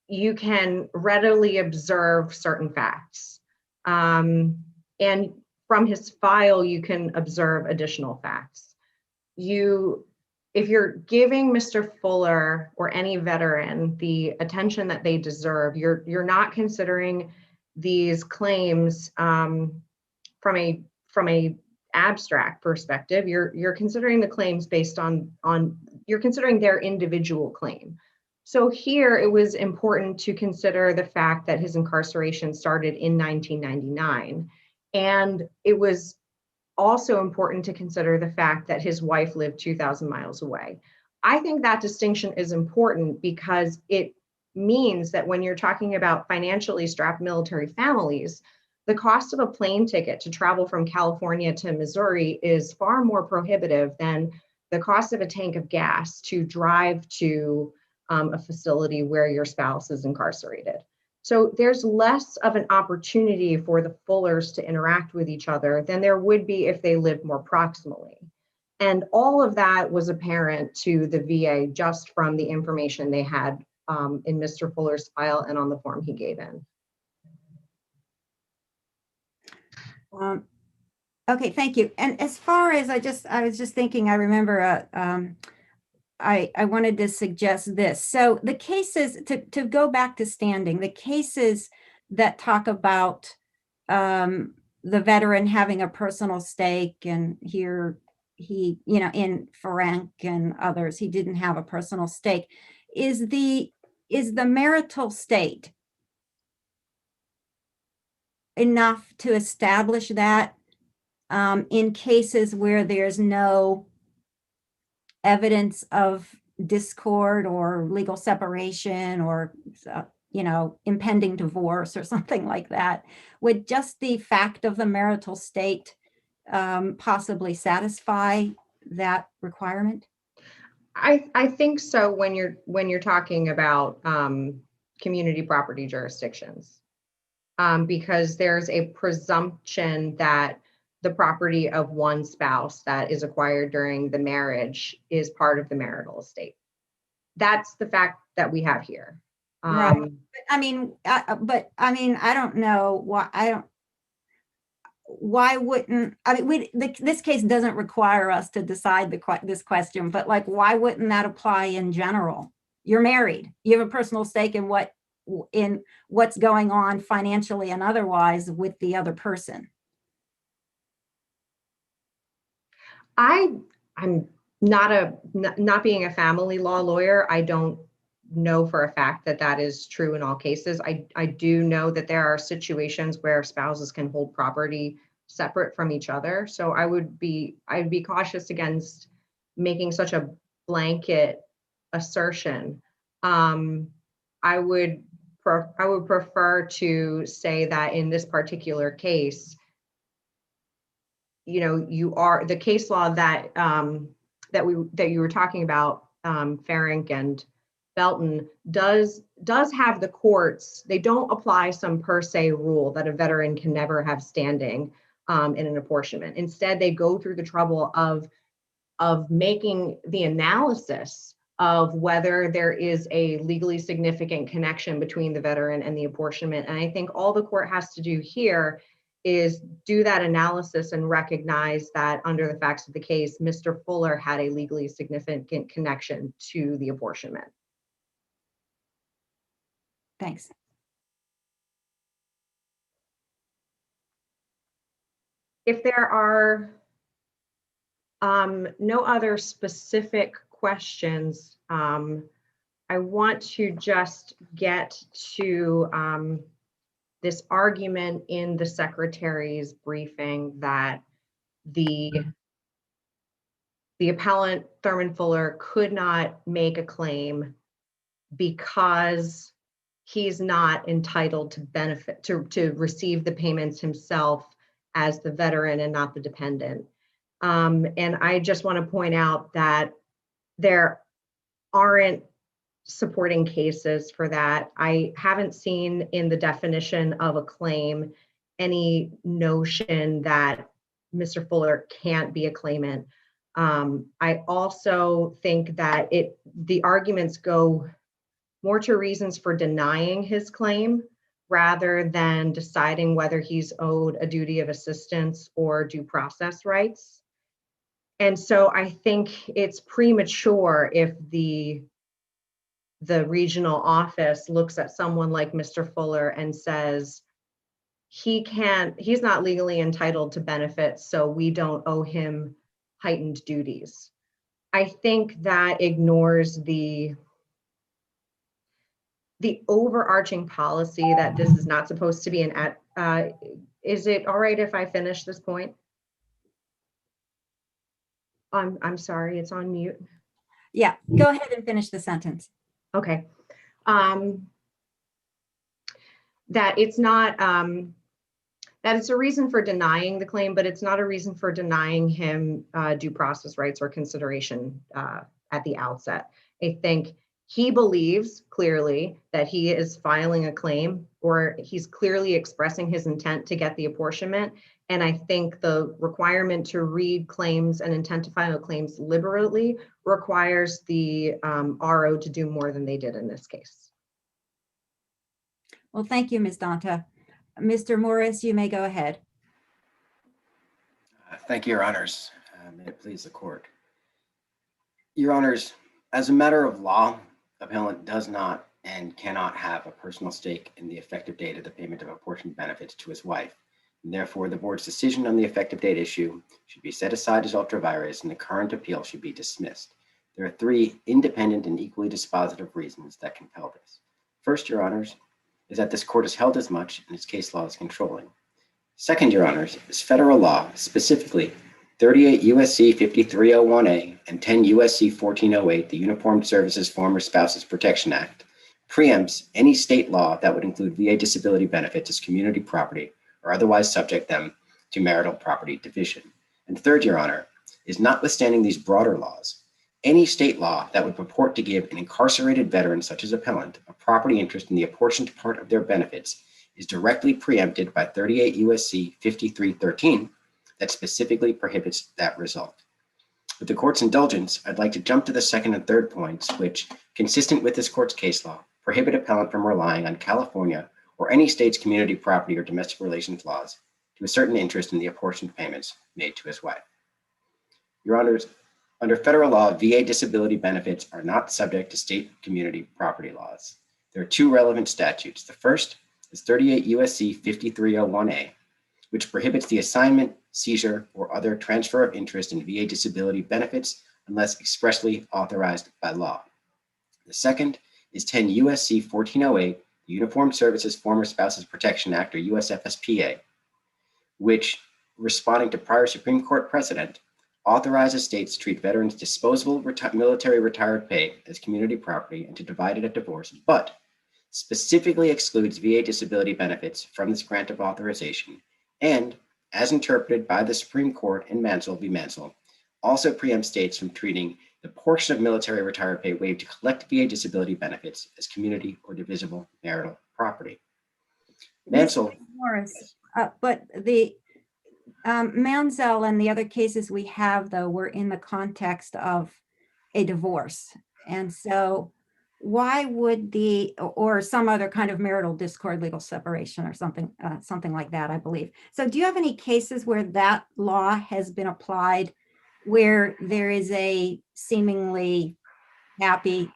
you can readily observe certain facts. And from his file, you can observe additional facts. If you're giving Mr. Fuller or any veteran the attention that they deserve, you're not considering these claims from a abstract perspective. You're considering the claims based on you're considering their individual claim. So here it was important to consider the fact that his incarceration started in 1999, and it was also important to consider the fact that his wife lived 2,000 miles away. I think that distinction is important because it means that when you're talking about financially strapped military families, the cost of a plane ticket to travel from California to Missouri is far more prohibitive than the cost of a tank of gas to drive to a facility where your spouse is incarcerated. So there's less of an opportunity for the Fullers to interact with each other than there would be if they lived more proximally. And all of that was apparent to the VA just from the information they had in Mr. Fuller's file and on the form he gave in. Okay, thank you. And as far as I was just thinking, I remember I wanted to suggest this. So the cases, to go back to standing, the cases that talk about the veteran having a personal stake, and here he, in Ferenc and others, he didn't have a personal stake, is the marital state enough to establish that in cases where there's no evidence of discord or legal separation or impending divorce or something like that? Would just the fact of the marital state possibly satisfy that requirement? I think so when you're talking about community property jurisdictions, because there's a presumption that the property of one spouse that is acquired during the marriage is part of the marital estate. That's the fact that we have here. Right. But I don't know why wouldn't, this case doesn't require us to decide this question, but like, why wouldn't that apply in general? You're married, you have a personal stake in what's going on financially and otherwise with the other person. I'm not being a family law lawyer, I don't know for a fact that is true in all cases. I do know that there are situations where spouses can hold property separate from each other. So I'd be cautious against making such a blanket assertion. I would prefer to say that in this particular case, the case law that you were talking about, Ferenc and Belton, does have the courts, they don't apply some per se rule that a veteran can never have standing in an apportionment. Instead, they go through the trouble of making the analysis of whether there is a legally significant connection between the veteran and the apportionment. And I think all the court has to do here is do that analysis and recognize that under the facts of the case, Mr. Fuller had a legally significant connection to the apportionment. Thanks. If there are no other specific questions, I want to just get to this argument in the secretary's briefing that the appellant Thurman Fuller could not make a claim because he's not entitled to benefit, to receive the payments himself as the veteran and not the dependent. And I just want to point out that there aren't supporting cases for that. I haven't seen in the definition of a claim any notion that Mr. Fuller can't be a claimant. I also think that the arguments go more to reasons for denying his claim rather than deciding whether he's owed a duty of assistance or due process rights. And so I think it's premature if the regional office looks at someone like Mr. Fuller and says, he's not legally entitled to benefits, so we don't owe him heightened duties. I think that ignores the overarching policy that this is not supposed to be is it all right if I finish this point? I'm sorry, it's on mute. Yeah, go ahead and finish the sentence. Okay. That it's not, that it's a reason for denying the claim, but it's not a reason for denying him due process rights or consideration at the outset. I think he believes clearly that he is filing a claim, or he's clearly expressing his intent to get the apportionment. And I think the requirement to read claims and intent to file claims liberally requires the RO to do more than they did in this case. Well, thank you, Ms. Danta. Mr. Morris, you may go ahead. Thank you, Your Honors. May it please the court. Your Honors, as a matter of law, appellant does not and cannot have a personal stake in the effective date of the payment of apportioned benefits to his wife. And therefore, the board's decision on the effective date issue should be set aside as ultra vires and the current appeal should be dismissed. There are three independent and equally dispositive reasons that compel this. First, Your Honors, is that this court has held as much and its case law is controlling. Second, Your Honors, is federal law, specifically 38 U.S.C. 5301A and 10 U.S.C. 1408, the Uniformed Services Former Spouses Protection Act, preempts any state law that would include VA disability benefits as community property or otherwise subject them to marital property division. And third, Your Honor, is notwithstanding these broader laws, any state law that would purport to give an incarcerated veteran such as appellant a property interest in the apportioned part of their benefits is directly preempted by 38 U.S.C. 5313 that specifically prohibits that result. With the court's indulgence, I'd like to jump to the second and third points, which, consistent with this court's case law, prohibit appellant from relying on California or any state's community property or domestic relations laws to a certain interest in the apportioned payments made to his wife. Your Honors, under federal law, VA disability benefits are not subject to state community property laws. There are two relevant statutes. The first is 38 U.S.C. 5301A, which prohibits the assignment, seizure, or other transfer of interest in VA disability benefits unless expressly authorized by law. The second is 10 U.S.C. 1408, the Uniformed Services Former Spouses Protection Act, or USFSPA, which, responding to prior Supreme Court precedent, authorizes states to treat veterans' disposable military retired pay as community property and to divide it at divorce, but specifically excludes VA disability benefits from this grant of authorization, and, as interpreted by the Supreme Court in Mansell v. Mansell, also preempts states from treating the portion of military retired pay waived to collect VA disability benefits as community or divisible marital property. Mansell. Mr. Morris, but the Mansell and the other cases we have, though, were in the context of a divorce. And so why would or some other kind of marital discord, legal separation or something, something like that, I believe. So do you have any cases where that law has been applied where there is a seemingly happy,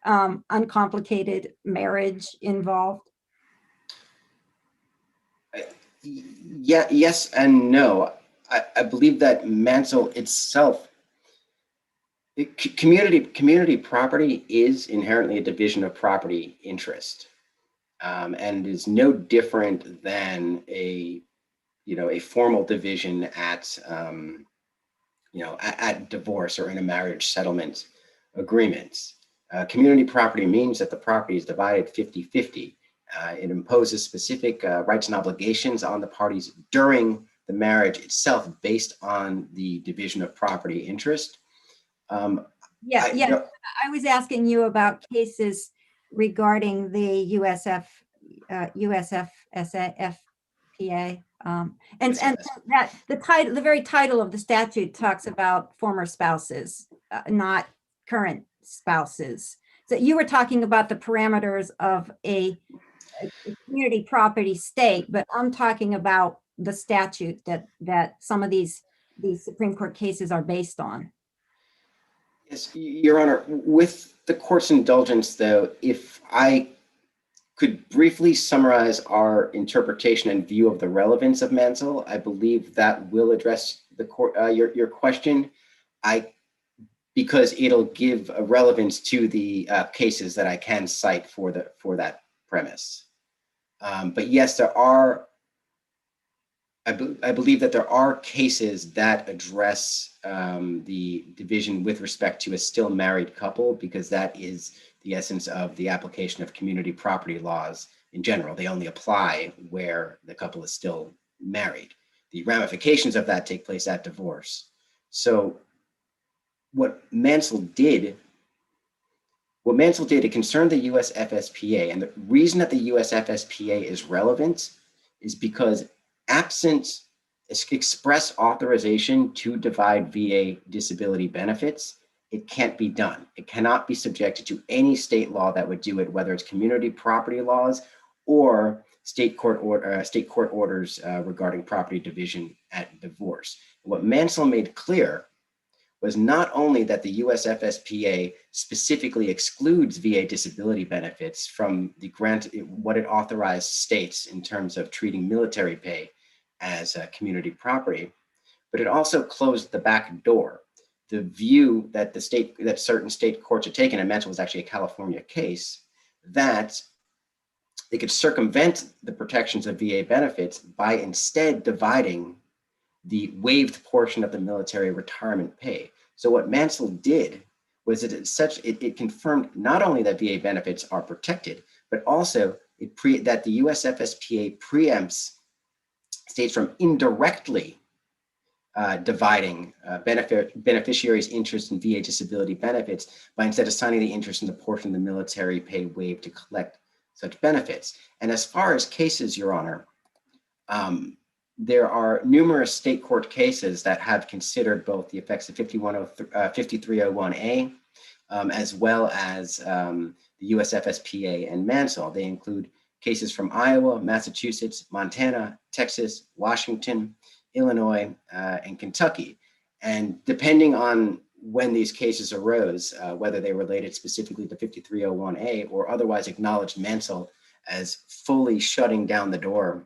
uncomplicated marriage involved? Yeah, yes and no. I believe that Mansell itself, community property is inherently a division of property interest, and is no different than a formal division at at divorce or in a marriage settlement agreement. Community property means that the property is divided 50-50. It imposes specific rights and obligations on the parties during the marriage itself based on the division of property interest. I was asking you about cases regarding the USFSA, and that the very title of the statute talks about former spouses, not current spouses. So you were talking about the parameters of a community property state, but I'm talking about the statute that some of these Supreme Court cases are based on. Yes, Your Honor, with the court's indulgence, though, if I could briefly summarize our interpretation and view of the relevance of Mansell, I believe that will address the court your question. Because it'll give a relevance to the cases that I can cite for that premise. But yes, there are. I believe that there are cases that address the division with respect to a still married couple, because that is the essence of the application of community property laws in general. They only apply where the couple is still married. The ramifications of that take place at divorce. So what Mansell did, it concerned the US FSPA. And the reason that the US FSPA is relevant is because absent express authorization to divide VA disability benefits, it can't be done. It cannot be subjected to any state law that would do it, whether it's community property laws or state court orders regarding property division at divorce. What Mansell made clear was not only that the US FSPA specifically excludes VA disability benefits from the what it authorized states in terms of treating military pay as community property, but it also closed the back door. The view that certain state courts are taking, and Mansell was actually a California case, that they could circumvent the protections of VA benefits by instead dividing the waived portion of the military retirement pay. So what Mansell did was it confirmed not only that VA benefits are protected, but also that the US FSPA preempts states from indirectly dividing beneficiaries' interest in VA disability benefits by instead assigning the interest in the portion of the military pay waived to collect such benefits. And as far as cases, Your Honor, there are numerous state court cases that have considered both the effects of 5301A as well as the US FSPA and Mansell. They include cases from Iowa, Massachusetts, Montana, Texas, Washington, Illinois, and Kentucky. And depending on when these cases arose, whether they related specifically to 5301A or otherwise acknowledged Mansell as fully shutting down the door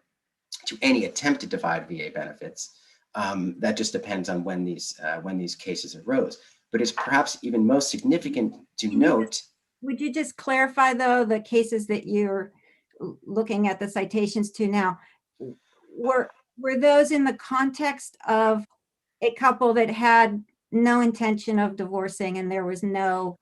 to any attempt to divide VA benefits, that just depends on when these cases arose. But it's perhaps even most significant to note. Would you just clarify, though, the cases that you're looking at the citations to now, were those in the context of a couple that had no intention of divorcing and there was no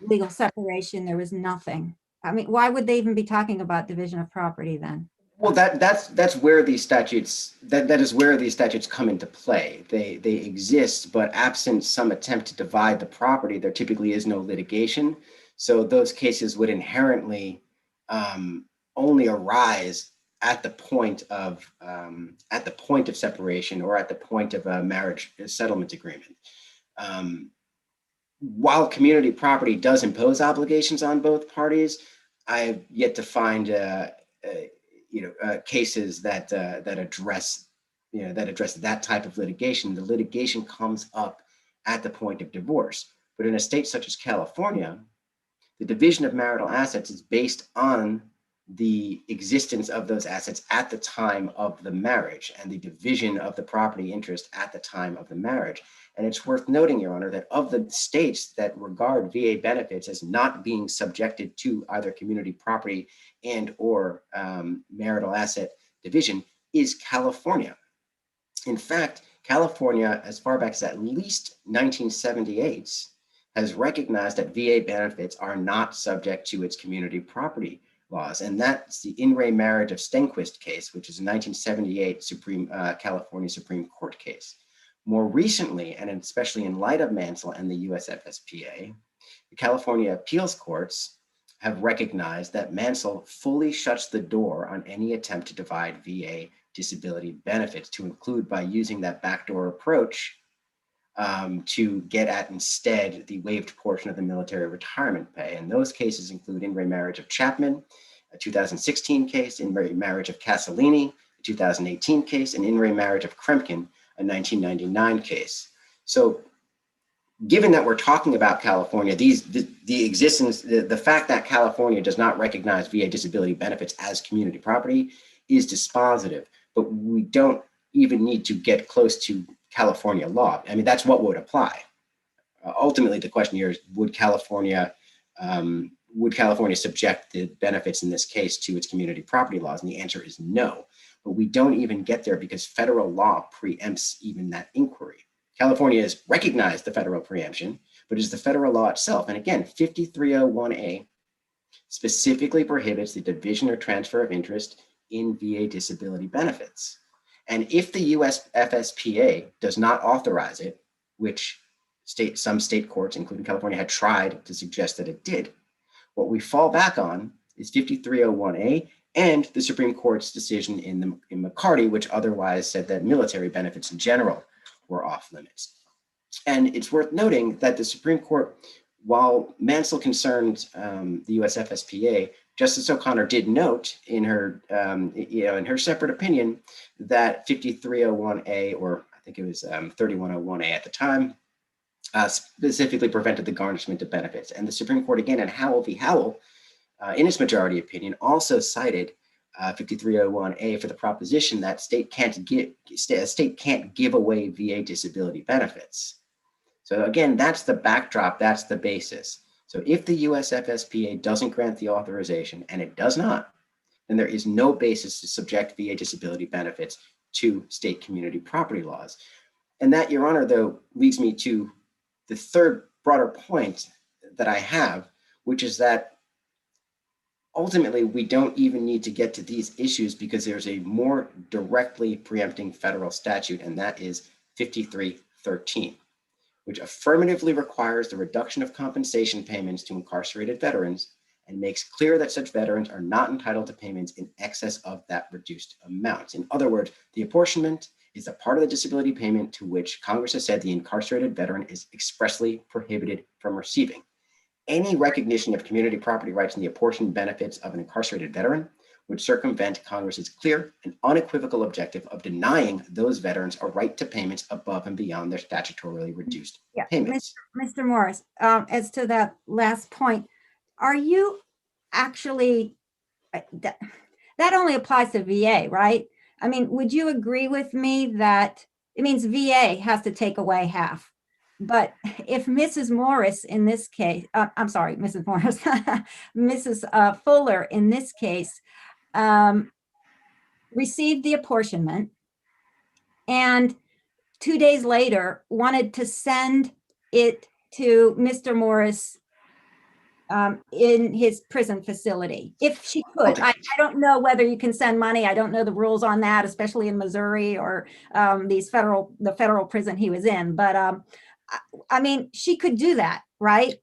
legal separation, there was nothing? I mean, why would they even be talking about division of property then? Well, that's where these statutes that is where these statutes come into play. They exist, but absent some attempt to divide the property, there typically is no litigation. So those cases would inherently only arise at the point of separation or at the point of a marriage settlement agreement. while community property does impose obligations on both parties, I've yet to find cases that address that type of litigation. The litigation comes up at the point of divorce. But in a state such as California, the division of marital assets is based on the existence of those assets at the time of the marriage and the division of the property interest at the time of the marriage. And it's worth noting, Your Honor, that of the states that regard VA benefits as not being subjected to either community property and or marital asset division is California. In fact, California, as far back as at least 1978, has recognized that VA benefits are not subject to its community property laws. And that's the In re Marriage of Stenquist case, which is a 1978 California Supreme Court case. More recently, and especially in light of Mansell and the USFSPA, the California appeals courts have recognized that Mansell fully shuts the door on any attempt to divide VA disability benefits, to include by using that backdoor approach to get at instead the waived portion of the military retirement pay. And those cases include In re Marriage of Chapman, a 2016 case, In re Marriage of Castellini, a 2018 case, and In re Marriage of Kremkin, a 1999 case. So given that we're talking about California, the fact that California does not recognize VA disability benefits as community property is dispositive, but we don't even need to get close to California law. I mean, that's what would apply. Ultimately, the question here is, would California subject the benefits in this case to its community property laws? And the answer is no. But we don't even get there because federal law preempts even that inquiry. California has recognized the federal preemption, but it's the federal law itself. And again, 5301A specifically prohibits the division or transfer of interest in VA disability benefits. And if the US FSPA does not authorize it, which some state courts, including California, had tried to suggest that it did, what we fall back on is 5301A and the Supreme Court's decision in McCarty, which otherwise said that military benefits in general were off limits. And it's worth noting that the Supreme Court, while Mansell concerned the US FSPA, Justice O'Connor did note in her separate opinion that 5301A, or I think it was 3101A at the time, specifically prevented the garnishment of benefits. And the Supreme Court, again, in Howell v. Howell, in its majority opinion, also cited 5301A for the proposition that a state can't give away VA disability benefits. So again, that's the backdrop, that's the basis. So if the US FSPA doesn't grant the authorization, and it does not, then there is no basis to subject VA disability benefits to state community property laws. And that, Your Honor, though, leads me to the third broader point that I have, which is that ultimately we don't even need to get to these issues because there's a more directly preempting federal statute, and that is 5313. Which affirmatively requires the reduction of compensation payments to incarcerated veterans and makes clear that such veterans are not entitled to payments in excess of that reduced amount. In other words, the apportionment is a part of the disability payment to which Congress has said the incarcerated veteran is expressly prohibited from receiving. Any recognition of community property rights in the apportioned benefits of an incarcerated veteran would circumvent Congress's clear and unequivocal objective of denying those veterans a right to payments above and beyond their statutorily reduced payments. Mr. Morris, as to that last point, are you actually, that only applies to VA, right? I mean, would you agree with me that it means VA has to take away half? But if Mrs. Morris in this case, I'm sorry, Mrs. Morris, Mrs. Fuller in this case, received the apportionment and 2 days later wanted to send it to Mr. Morris in his prison facility, if she could. I don't know whether you can send money. I don't know the rules on that, especially in Missouri or the federal prison he was in. But I mean, she could do that, right?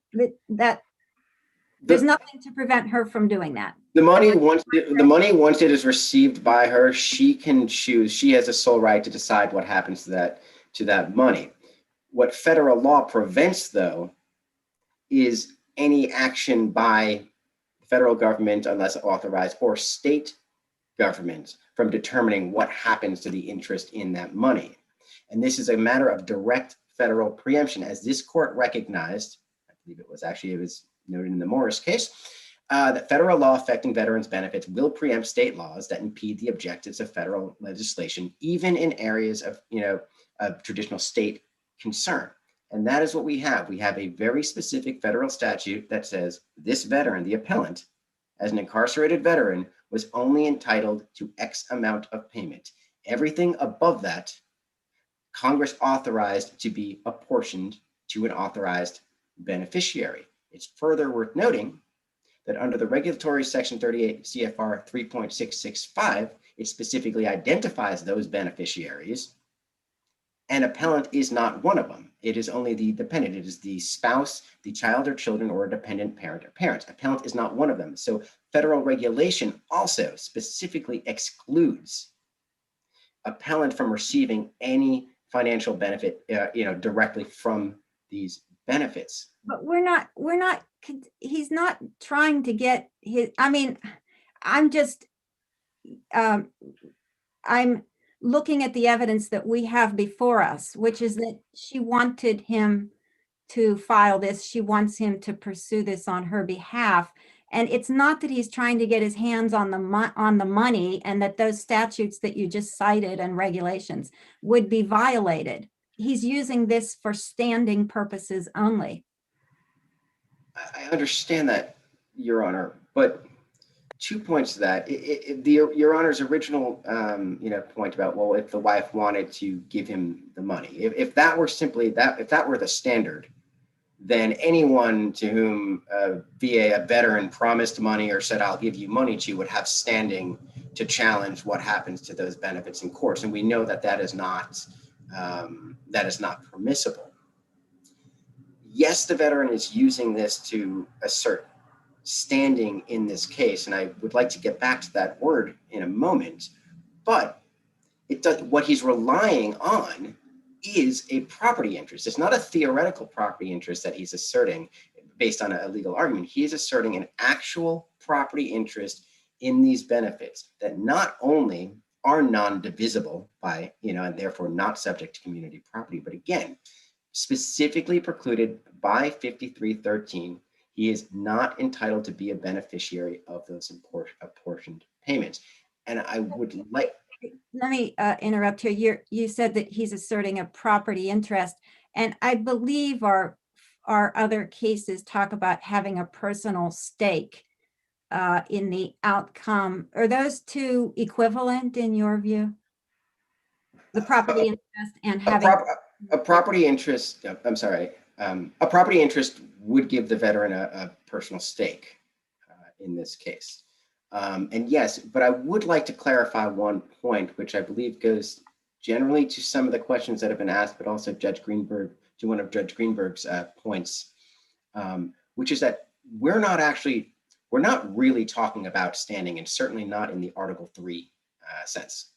There's nothing to prevent her from doing that. The money, once it is received by her, she can choose. She has a sole right to decide what happens to that money. What federal law prevents, though, is any action by the federal government, unless authorized, or state governments from determining what happens to the interest in that money. And this is a matter of direct federal preemption, as this court recognized, I believe it was noted in the Morris case, that federal law affecting veterans' benefits will preempt state laws that impede the objectives of federal legislation, even in areas of, of traditional state concern. And that is what we have. We have a very specific federal statute that says this veteran, the appellant, as an incarcerated veteran, was only entitled to X amount of payment. Everything above that, Congress authorized to be apportioned to an authorized beneficiary. It's further worth noting that under the regulatory section 38 CFR 3.665, it specifically identifies those beneficiaries, and appellant is not one of them. It is only the dependent. It is the spouse, the child or children, or a dependent parent or parents. Appellant is not one of them. So federal regulation also specifically excludes appellant from receiving any financial benefit, directly from these benefits. But he's not trying to get his, I'm looking at the evidence that we have before us, which is that she wanted him to file this. She wants him to pursue this on her behalf. And it's not that he's trying to get his hands on the money, and that those statutes that you just cited and regulations would be violated. He's using this for standing purposes only. I understand that, Your Honor, but 2 points to that. Your Honor's original, point about, well, if the wife wanted to give him the money, if that were simply that, if that were the standard, then anyone to whom a veteran promised money or said, I'll give you money to, would have standing to challenge what happens to those benefits in courts. And we know that that is not permissible. Yes, the veteran is using this to assert standing in this case, and I would like to get back to that word in a moment, but what he's relying on is a property interest. It's not a theoretical property interest that he's asserting based on a legal argument. He is asserting an actual property interest in these benefits that not only are non-divisible by, and therefore not subject to community property, but again, specifically precluded by 5313, he is not entitled to be a beneficiary of those apportioned payments. And I would like... Let me interrupt here. You said that he's asserting a property interest, and I believe our other cases talk about having a personal stake in the outcome. Are those two equivalent in your view? The property interest and having a property interest. I'm sorry. A property interest would give the veteran a personal stake in this case. And yes, but I would like to clarify one point, which I believe goes generally to some of the questions that have been asked, but also to one of Judge Greenberg's points, which is that we're not really talking about standing, and certainly not in the Article 3 sense.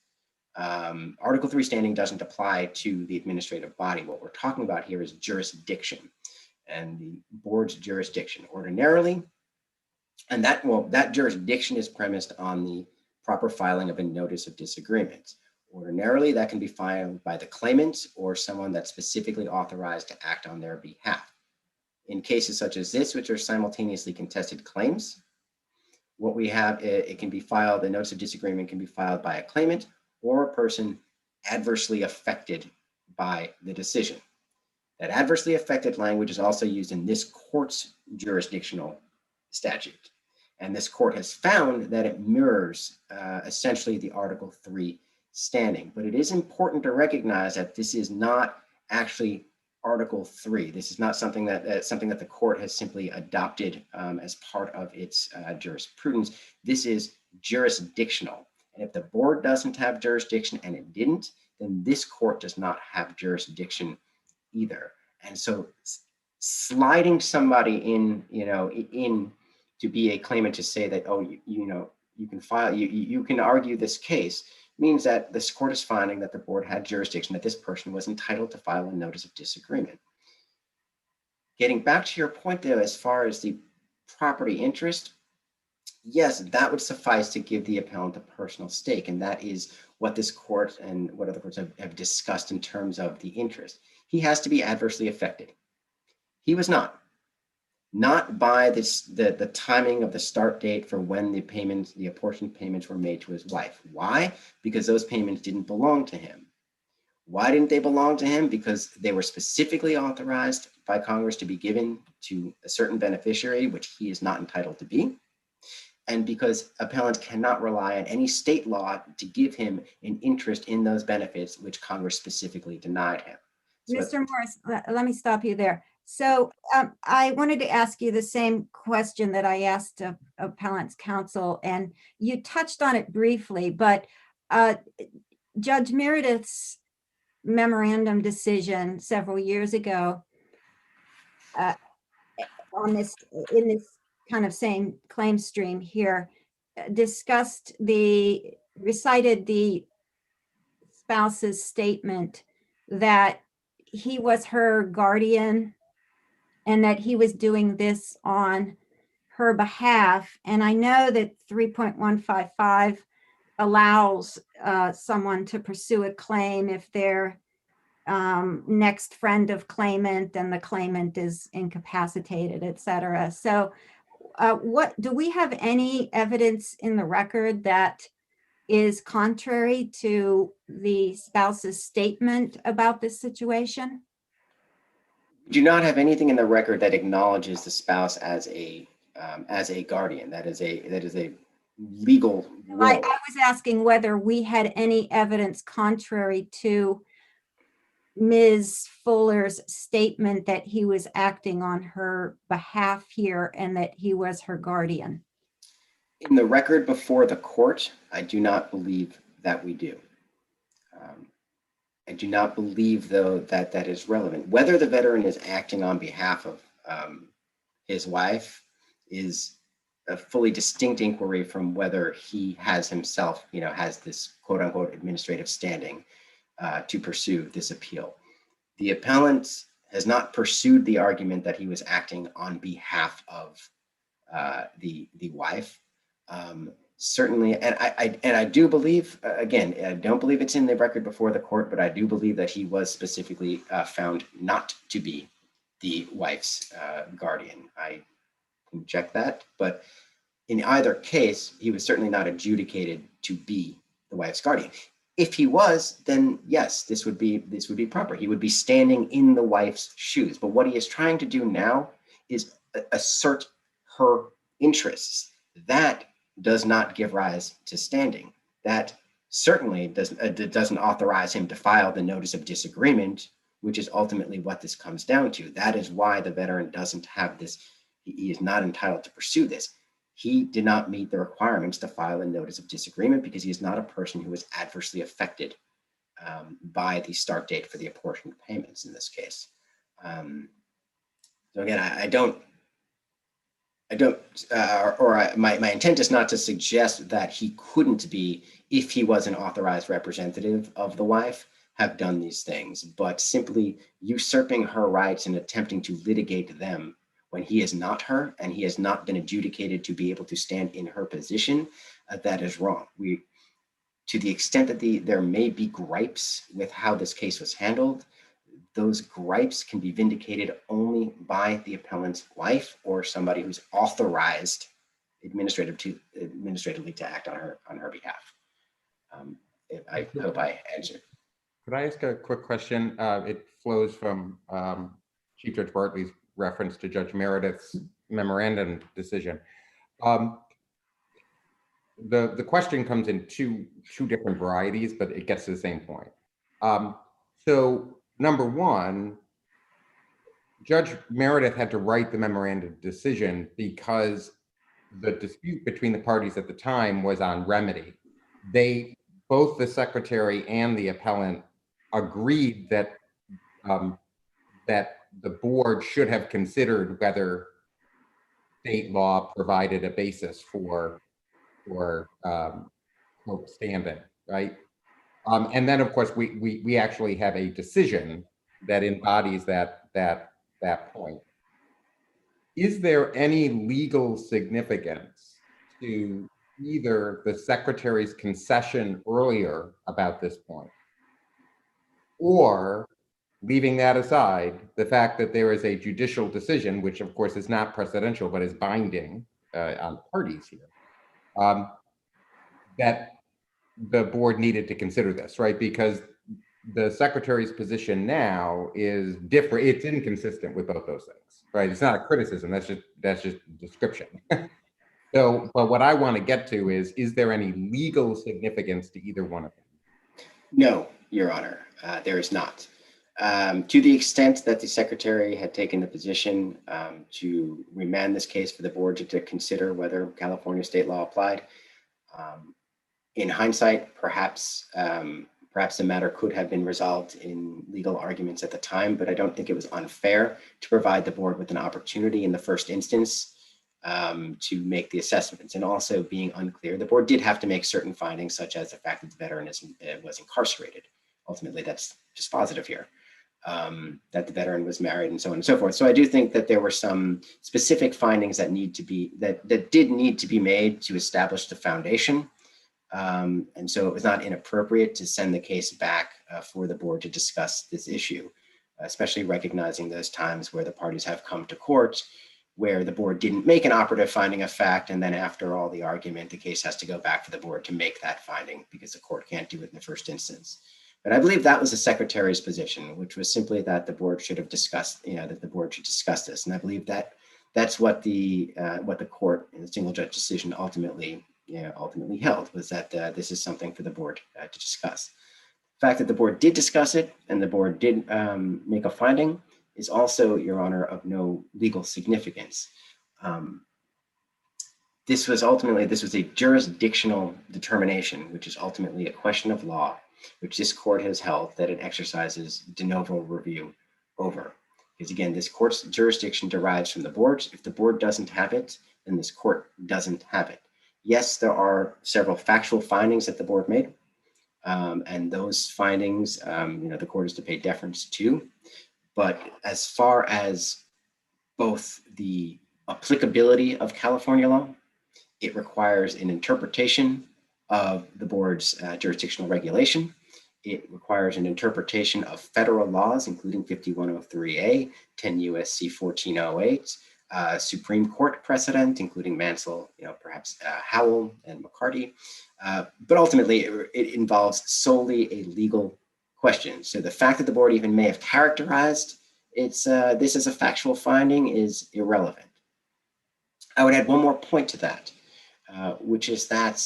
Article 3 standing doesn't apply to the administrative body. What we're talking about here is jurisdiction and the board's jurisdiction ordinarily. And that jurisdiction is premised on the proper filing of a notice of disagreement. Ordinarily, that can be filed by the claimant or someone that's specifically authorized to act on their behalf. In cases such as this, which are simultaneously contested claims, what we have, it can be filed, the notice of disagreement can be filed by a claimant or a person adversely affected by the decision. That adversely affected language is also used in this court's jurisdictional statute. And this court has found that it mirrors essentially the Article 3 standing. But it is important to recognize that this is not actually Article 3. This is not something that the court has simply adopted as part of its jurisprudence. This is jurisdictional. And if the board doesn't have jurisdiction, and it didn't, then this court does not have jurisdiction either. And so sliding somebody in to be a claimant to say that, oh, you can file, you can argue this case, means that this court is finding that the board had jurisdiction, that this person was entitled to file a notice of disagreement. Getting back to your point though, as far as the property interest, yes, that would suffice to give the appellant a personal stake. And that is what this court and what other courts have discussed in terms of the interest. He has to be adversely affected. He was not by the timing of the start date for when the apportioned payments were made to his wife. Why? Because those payments didn't belong to him. Why didn't they belong to him? Because they were specifically authorized by Congress to be given to a certain beneficiary, which he is not entitled to be. And because appellant cannot rely on any state law to give him an interest in those benefits, which Congress specifically denied him. So Mr. Morris, let me stop you there. So I wanted to ask you the same question that I asked of appellant's counsel, and you touched on it briefly, but Judge Meredith's memorandum decision several years ago in this kind of same claim stream here recited the spouse's statement that he was her guardian and that he was doing this on her behalf. And I know that 3.155 allows someone to pursue a claim if they're next friend of claimant and the claimant is incapacitated, et cetera. So what do we have any evidence in the record that is contrary to the spouse's statement about this situation? we do not have anything in the record that acknowledges the spouse as a guardian. That is a legal role. I was asking whether we had any evidence contrary to Ms. Fuller's statement that he was acting on her behalf here and that he was her guardian. In the record before the court, I do not believe that we do. I do not believe, though, that that is relevant. Whether the veteran is acting on behalf of his wife is a fully distinct inquiry from whether he has himself, has this quote unquote administrative standing to pursue this appeal. The appellant has not pursued the argument that he was acting on behalf of the wife. Certainly, and I do believe, again, I don't believe it's in the record before the court, but I do believe that he was specifically found not to be the wife's guardian. I can check that, but in either case, he was certainly not adjudicated to be the wife's guardian. If he was, then yes, this would be proper. He would be standing in the wife's shoes. But what he is trying to do now is assert her interests. That does not give rise to standing. That certainly doesn't authorize him to file the notice of disagreement, which is ultimately what this comes down to. That is why the veteran doesn't have this. He is not entitled to pursue this. He did not meet the requirements to file a notice of disagreement because he is not a person who is adversely affected by the start date for the apportioned payments in this case. So again, my intent is not to suggest that he couldn't be, if he was an authorized representative of the wife, have done these things, but simply usurping her rights and attempting to litigate them when he is not her and he has not been adjudicated to be able to stand in her position, that is wrong. To the extent that there may be gripes with how this case was handled, those gripes can be vindicated only by the appellant's wife or somebody who's authorized administratively to act on her behalf. I hope I answered. Could I ask a quick question? It flows from Chief Judge Bartley's reference to Judge Meredith's memorandum decision. The question comes in two different varieties, but it gets to the same point. So number one, Judge Meredith had to write the memorandum decision because the dispute between the parties at the time was on remedy. Both the secretary and the appellant agreed that that the board should have considered whether state law provided a basis for standing, right? And then, of course, we actually have a decision that embodies that point. is there any legal significance to either the secretary's concession earlier about this point, or, leaving that aside, the fact that there is a judicial decision, which of course is not precedential, but is binding on parties here, that the board needed to consider this, right? Because the secretary's position now is different. It's inconsistent with both those things, right? It's not a criticism. That's just description. So, but what I want to get to is there any legal significance to either one of them? No, Your Honor, there is not. To the extent that the secretary had taken the position to remand this case for the board to consider whether California state law applied, in hindsight, perhaps the matter could have been resolved in legal arguments at the time, but I don't think it was unfair to provide the board with an opportunity in the first instance to make the assessments. And also, being unclear, the board did have to make certain findings, such as the fact that the veteran was incarcerated. Ultimately, that's just positive here, that the veteran was married and so on and so forth. So I do think that there were some specific findings that did need to be made to establish the foundation. And so it was not inappropriate to send the case back for the board to discuss this issue, especially recognizing those times where the parties have come to court, where the board didn't make an operative finding of fact, and then after all the argument, the case has to go back to the board to make that finding because the court can't do it in the first instance. But I believe that was the secretary's position, which was simply that the board should have discussed, that the board should discuss this. And I believe that that's what the court in the single judge decision ultimately held, was that this is something for the board to discuss. The fact that the board did discuss it and the board did make a finding is also, Your Honor, of no legal significance. This was a jurisdictional determination, which is ultimately a question of law, which this court has held that it exercises de novo review over. Because again, this court's jurisdiction derives from the board. If the board doesn't have it, then this court doesn't have it. Yes, there are several factual findings that the board made, and those findings, the court is to pay deference to. But as far as both the applicability of California law, it requires an interpretation of the board's jurisdictional regulation. It requires an interpretation of federal laws, including 5103A, 10 U.S.C. 1408, Supreme Court precedent, including Mansell, perhaps Howell and McCarty. But ultimately, it involves solely a legal question. So the fact that the board even may have characterized this as a factual finding is irrelevant. I would add one more point to that, which is that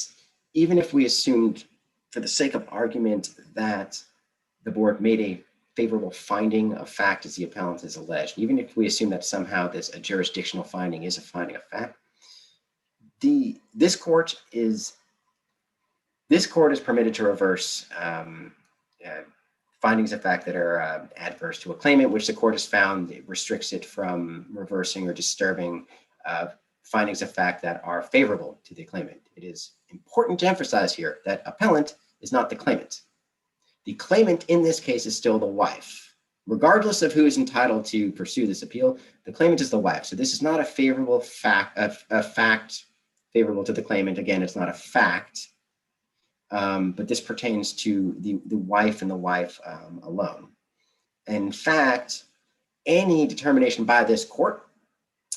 even if we assumed, for the sake of argument, that the board made a favorable finding of fact as the appellant is alleged, even if we assume that somehow a jurisdictional finding is a finding of fact, this court is permitted to reverse findings of fact that are adverse to a claimant, which the court has found it restricts it from reversing or disturbing findings of fact that are favorable to the claimant. It is important to emphasize here that appellant is not the claimant. The claimant in this case is still the wife. Regardless of who is entitled to pursue this appeal, the claimant is the wife. So this is not a favorable fact, a fact favorable to the claimant. Again, it's not a fact, but this pertains to the wife and the wife alone. In fact, any determination by this court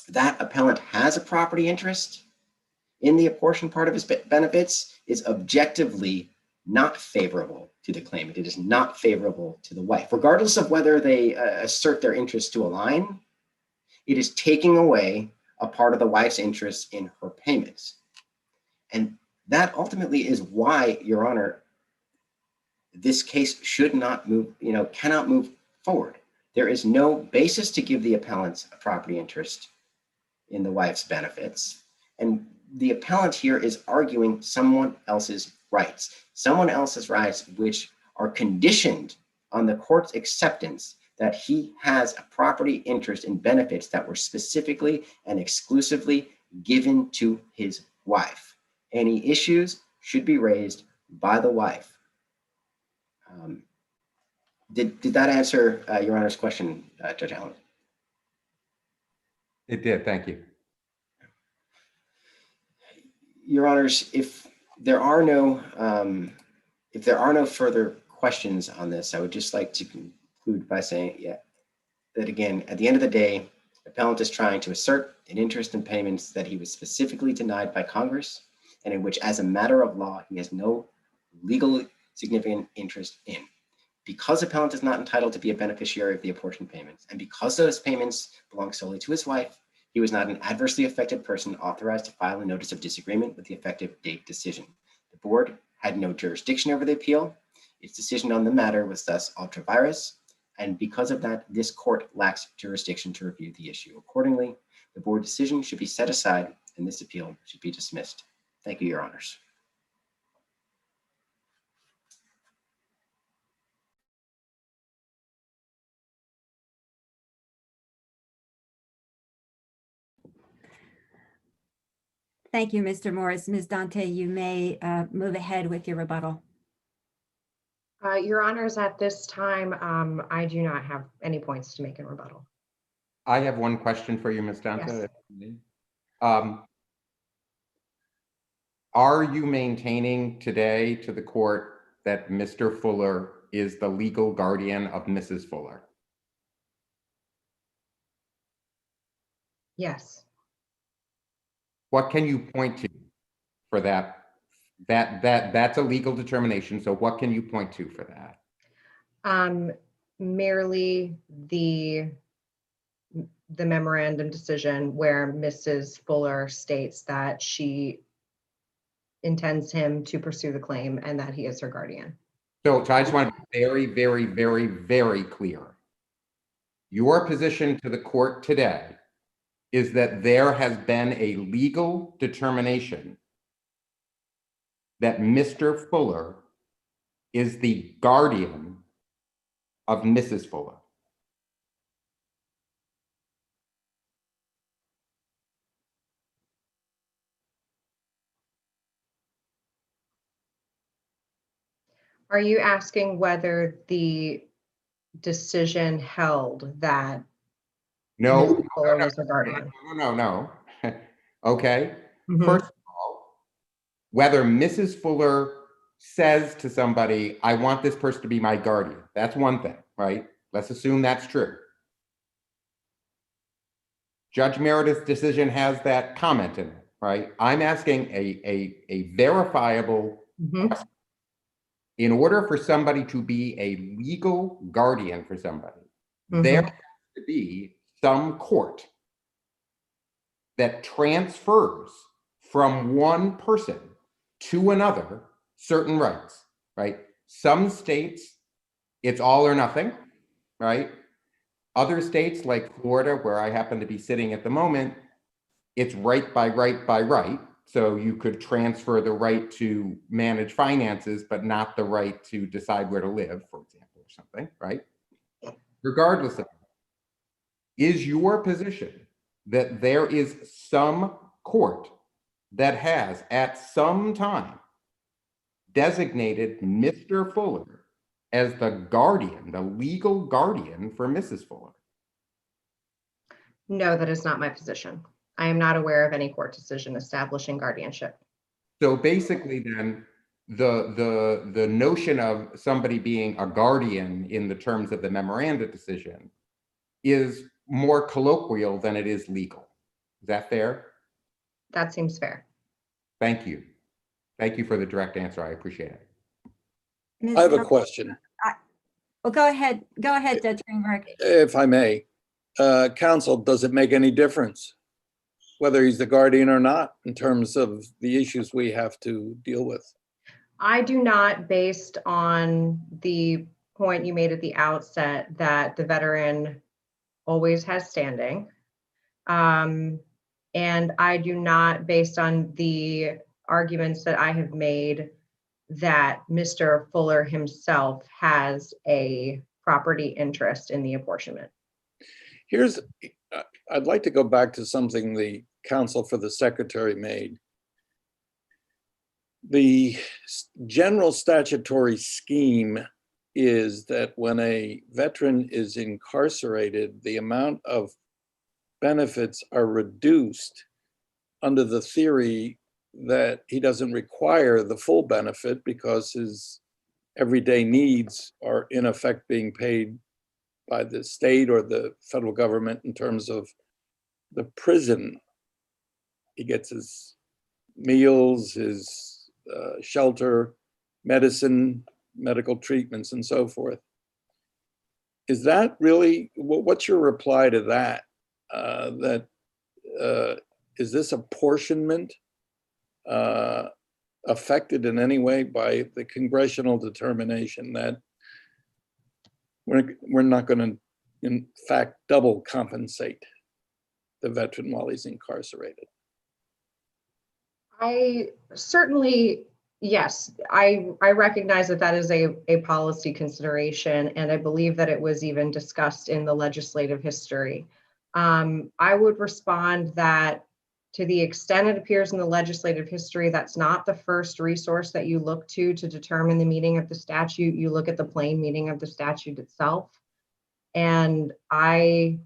that appellant has a property interest in the apportioned part of his benefits is objectively not favorable to the claimant. It is not favorable to the wife. Regardless of whether they assert their interest to align, it is taking away a part of the wife's interest in her payments. And that ultimately is why, Your Honor, this case should not move, cannot move forward. There is no basis to give the appellant a property interest in the wife's benefits. And the appellant here is arguing someone else's rights which are conditioned on the court's acceptance that he has a property interest in benefits that were specifically and exclusively given to his wife. Any issues should be raised by the wife. Did that answer Your Honor's question, Judge Allen? It did, thank you. Your honors, if there are no further questions on this, I would just like to conclude by saying, that again, at the end of the day, appellant is trying to assert an interest in payments that he was specifically denied by Congress, and in which, as a matter of law, he has no legally significant interest in. Because appellant is not entitled to be a beneficiary of the apportioned payments, and because those payments belong solely to his wife, he was not an adversely affected person authorized to file a notice of disagreement with the effective date decision. The board had no jurisdiction over the appeal. Its decision on the matter was thus ultra vires, and because of that, this court lacks jurisdiction to review the issue. Accordingly, the board decision should be set aside and this appeal should be dismissed. Thank you, your honors. Thank you, Mr. Morris. Ms. Dante, you may move ahead with your rebuttal. Your honors, at this time, I do not have any points to make in rebuttal. I have one question for you, Ms. Danta. Yes. Are you maintaining today to the court that Mr. Fuller is the legal guardian of Mrs. Fuller? Yes. What can you point to for that? That's a legal determination. So what can you point to for that? Merely the memorandum decision where Mrs. Fuller states that she intends him to pursue the claim and that he is her guardian. So I just want to be very, very, very, very clear. Your position to the court today is that there has been a legal determination that Mr. Fuller is the guardian of Mrs. Fuller. Are you asking whether the decision held that No, Mrs. Fuller was her guardian? no. Okay. Mhm. First of all, whether Mrs. Fuller says to somebody, I want this person to be my guardian, that's one thing, right? Let's assume that's true. Judge Meredith's decision has that comment in it, right? I'm asking a verifiable Mhm. question. In order for somebody to be a legal guardian for somebody, there has to be some court that transfers from one person to another certain rights, right? Some states, it's all or nothing, right? Other states like Florida, where I happen to be sitting at the moment, it's right by right by right. So you could transfer the right to manage finances, but not the right to decide where to live, for example, or something, right? Regardless of that, is your position that there is some court that has at some time designated Mr. Fuller as the guardian, the legal guardian for Mrs. Fuller? No, that is not my position. I am not aware of any court decision establishing guardianship. So basically then, the notion of somebody being a guardian in the terms of the memoranda decision is more colloquial than it is legal. Is that fair? That seems fair. Thank you. Thank you for the direct answer. I appreciate it. Ms. I have a Dante- question, Well, go ahead, Judge Greenberg. if I may. Counsel, does it make any difference whether he's the guardian or not in terms of the issues we have to deal with? I do not, based on the point you made at the outset that the veteran always has standing. And I do not, based on the arguments that I have made, that Mr. Fuller himself has a property interest in the apportionment. I'd like to go back to something the counsel for the secretary made. The general statutory scheme is that when a veteran is incarcerated, the amount of benefits are reduced under the theory that he doesn't require the full benefit because his everyday needs are in effect being paid by the state or the federal government in terms of the prison. He gets his meals, his shelter, medicine, medical treatments, and so forth. Is that really, what's your reply to that? Is this apportionment affected in any way by the congressional determination that we're not going to, in fact, double compensate the veteran while he's incarcerated? I certainly, yes, I recognize that that is a policy consideration, and I believe that it was even discussed in the legislative history. I would respond that to the extent it appears in the legislative history, that's not the first resource that you look to determine the meaning of the statute. You look at the plain meaning of the statute itself. And I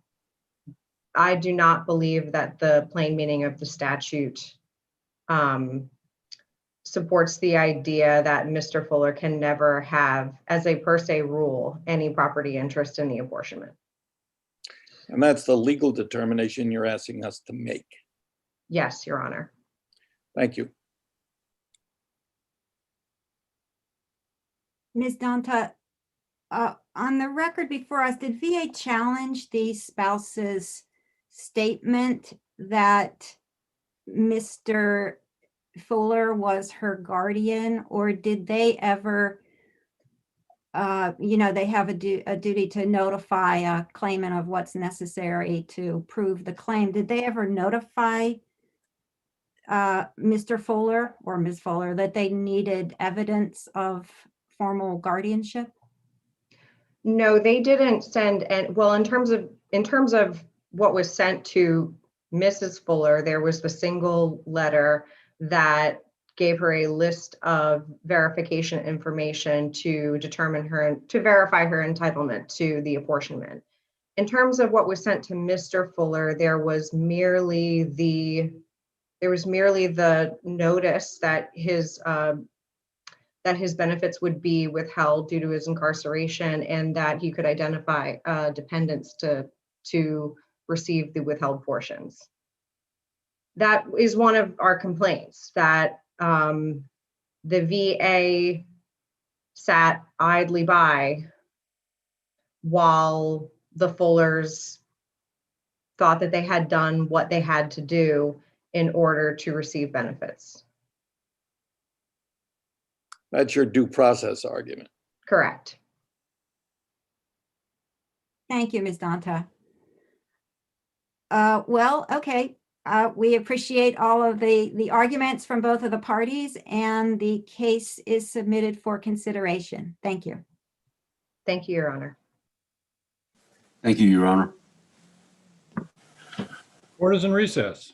do not believe that the plain meaning of the statute supports the idea that Mr. Fuller can never have, as a per se rule, any property interest in the apportionment. And that's the legal determination you're asking us to make. Yes, Your Honor. Thank you. Ms. Danta, on the record before us, did VA challenge the spouse's statement that Mr. Fuller was her guardian, or did they ever, they have a duty to notify a claimant of what's necessary to prove the claim. Did they ever notify Mr. Fuller or Ms. Fuller that they needed evidence of formal guardianship? No, they didn't send, and well, in terms of what was sent to Mrs. Fuller, there was the single letter that gave her a list of verification information to verify her entitlement to the apportionment. In terms of what was sent to Mr. Fuller, there was merely the notice that his benefits would be withheld due to his incarceration, and that he could identify dependents to receive the withheld portions. That is one of our complaints, that the VA sat idly by while the Fullers thought that they had done what they had to do in order to receive benefits. That's your due process argument. Correct. Thank you, Ms. Danta. Well, okay. We appreciate all of the arguments from both of the parties, and the case is submitted for consideration. Thank you. Thank you, Your Honor. Thank you, Your Honor. Court is in recess.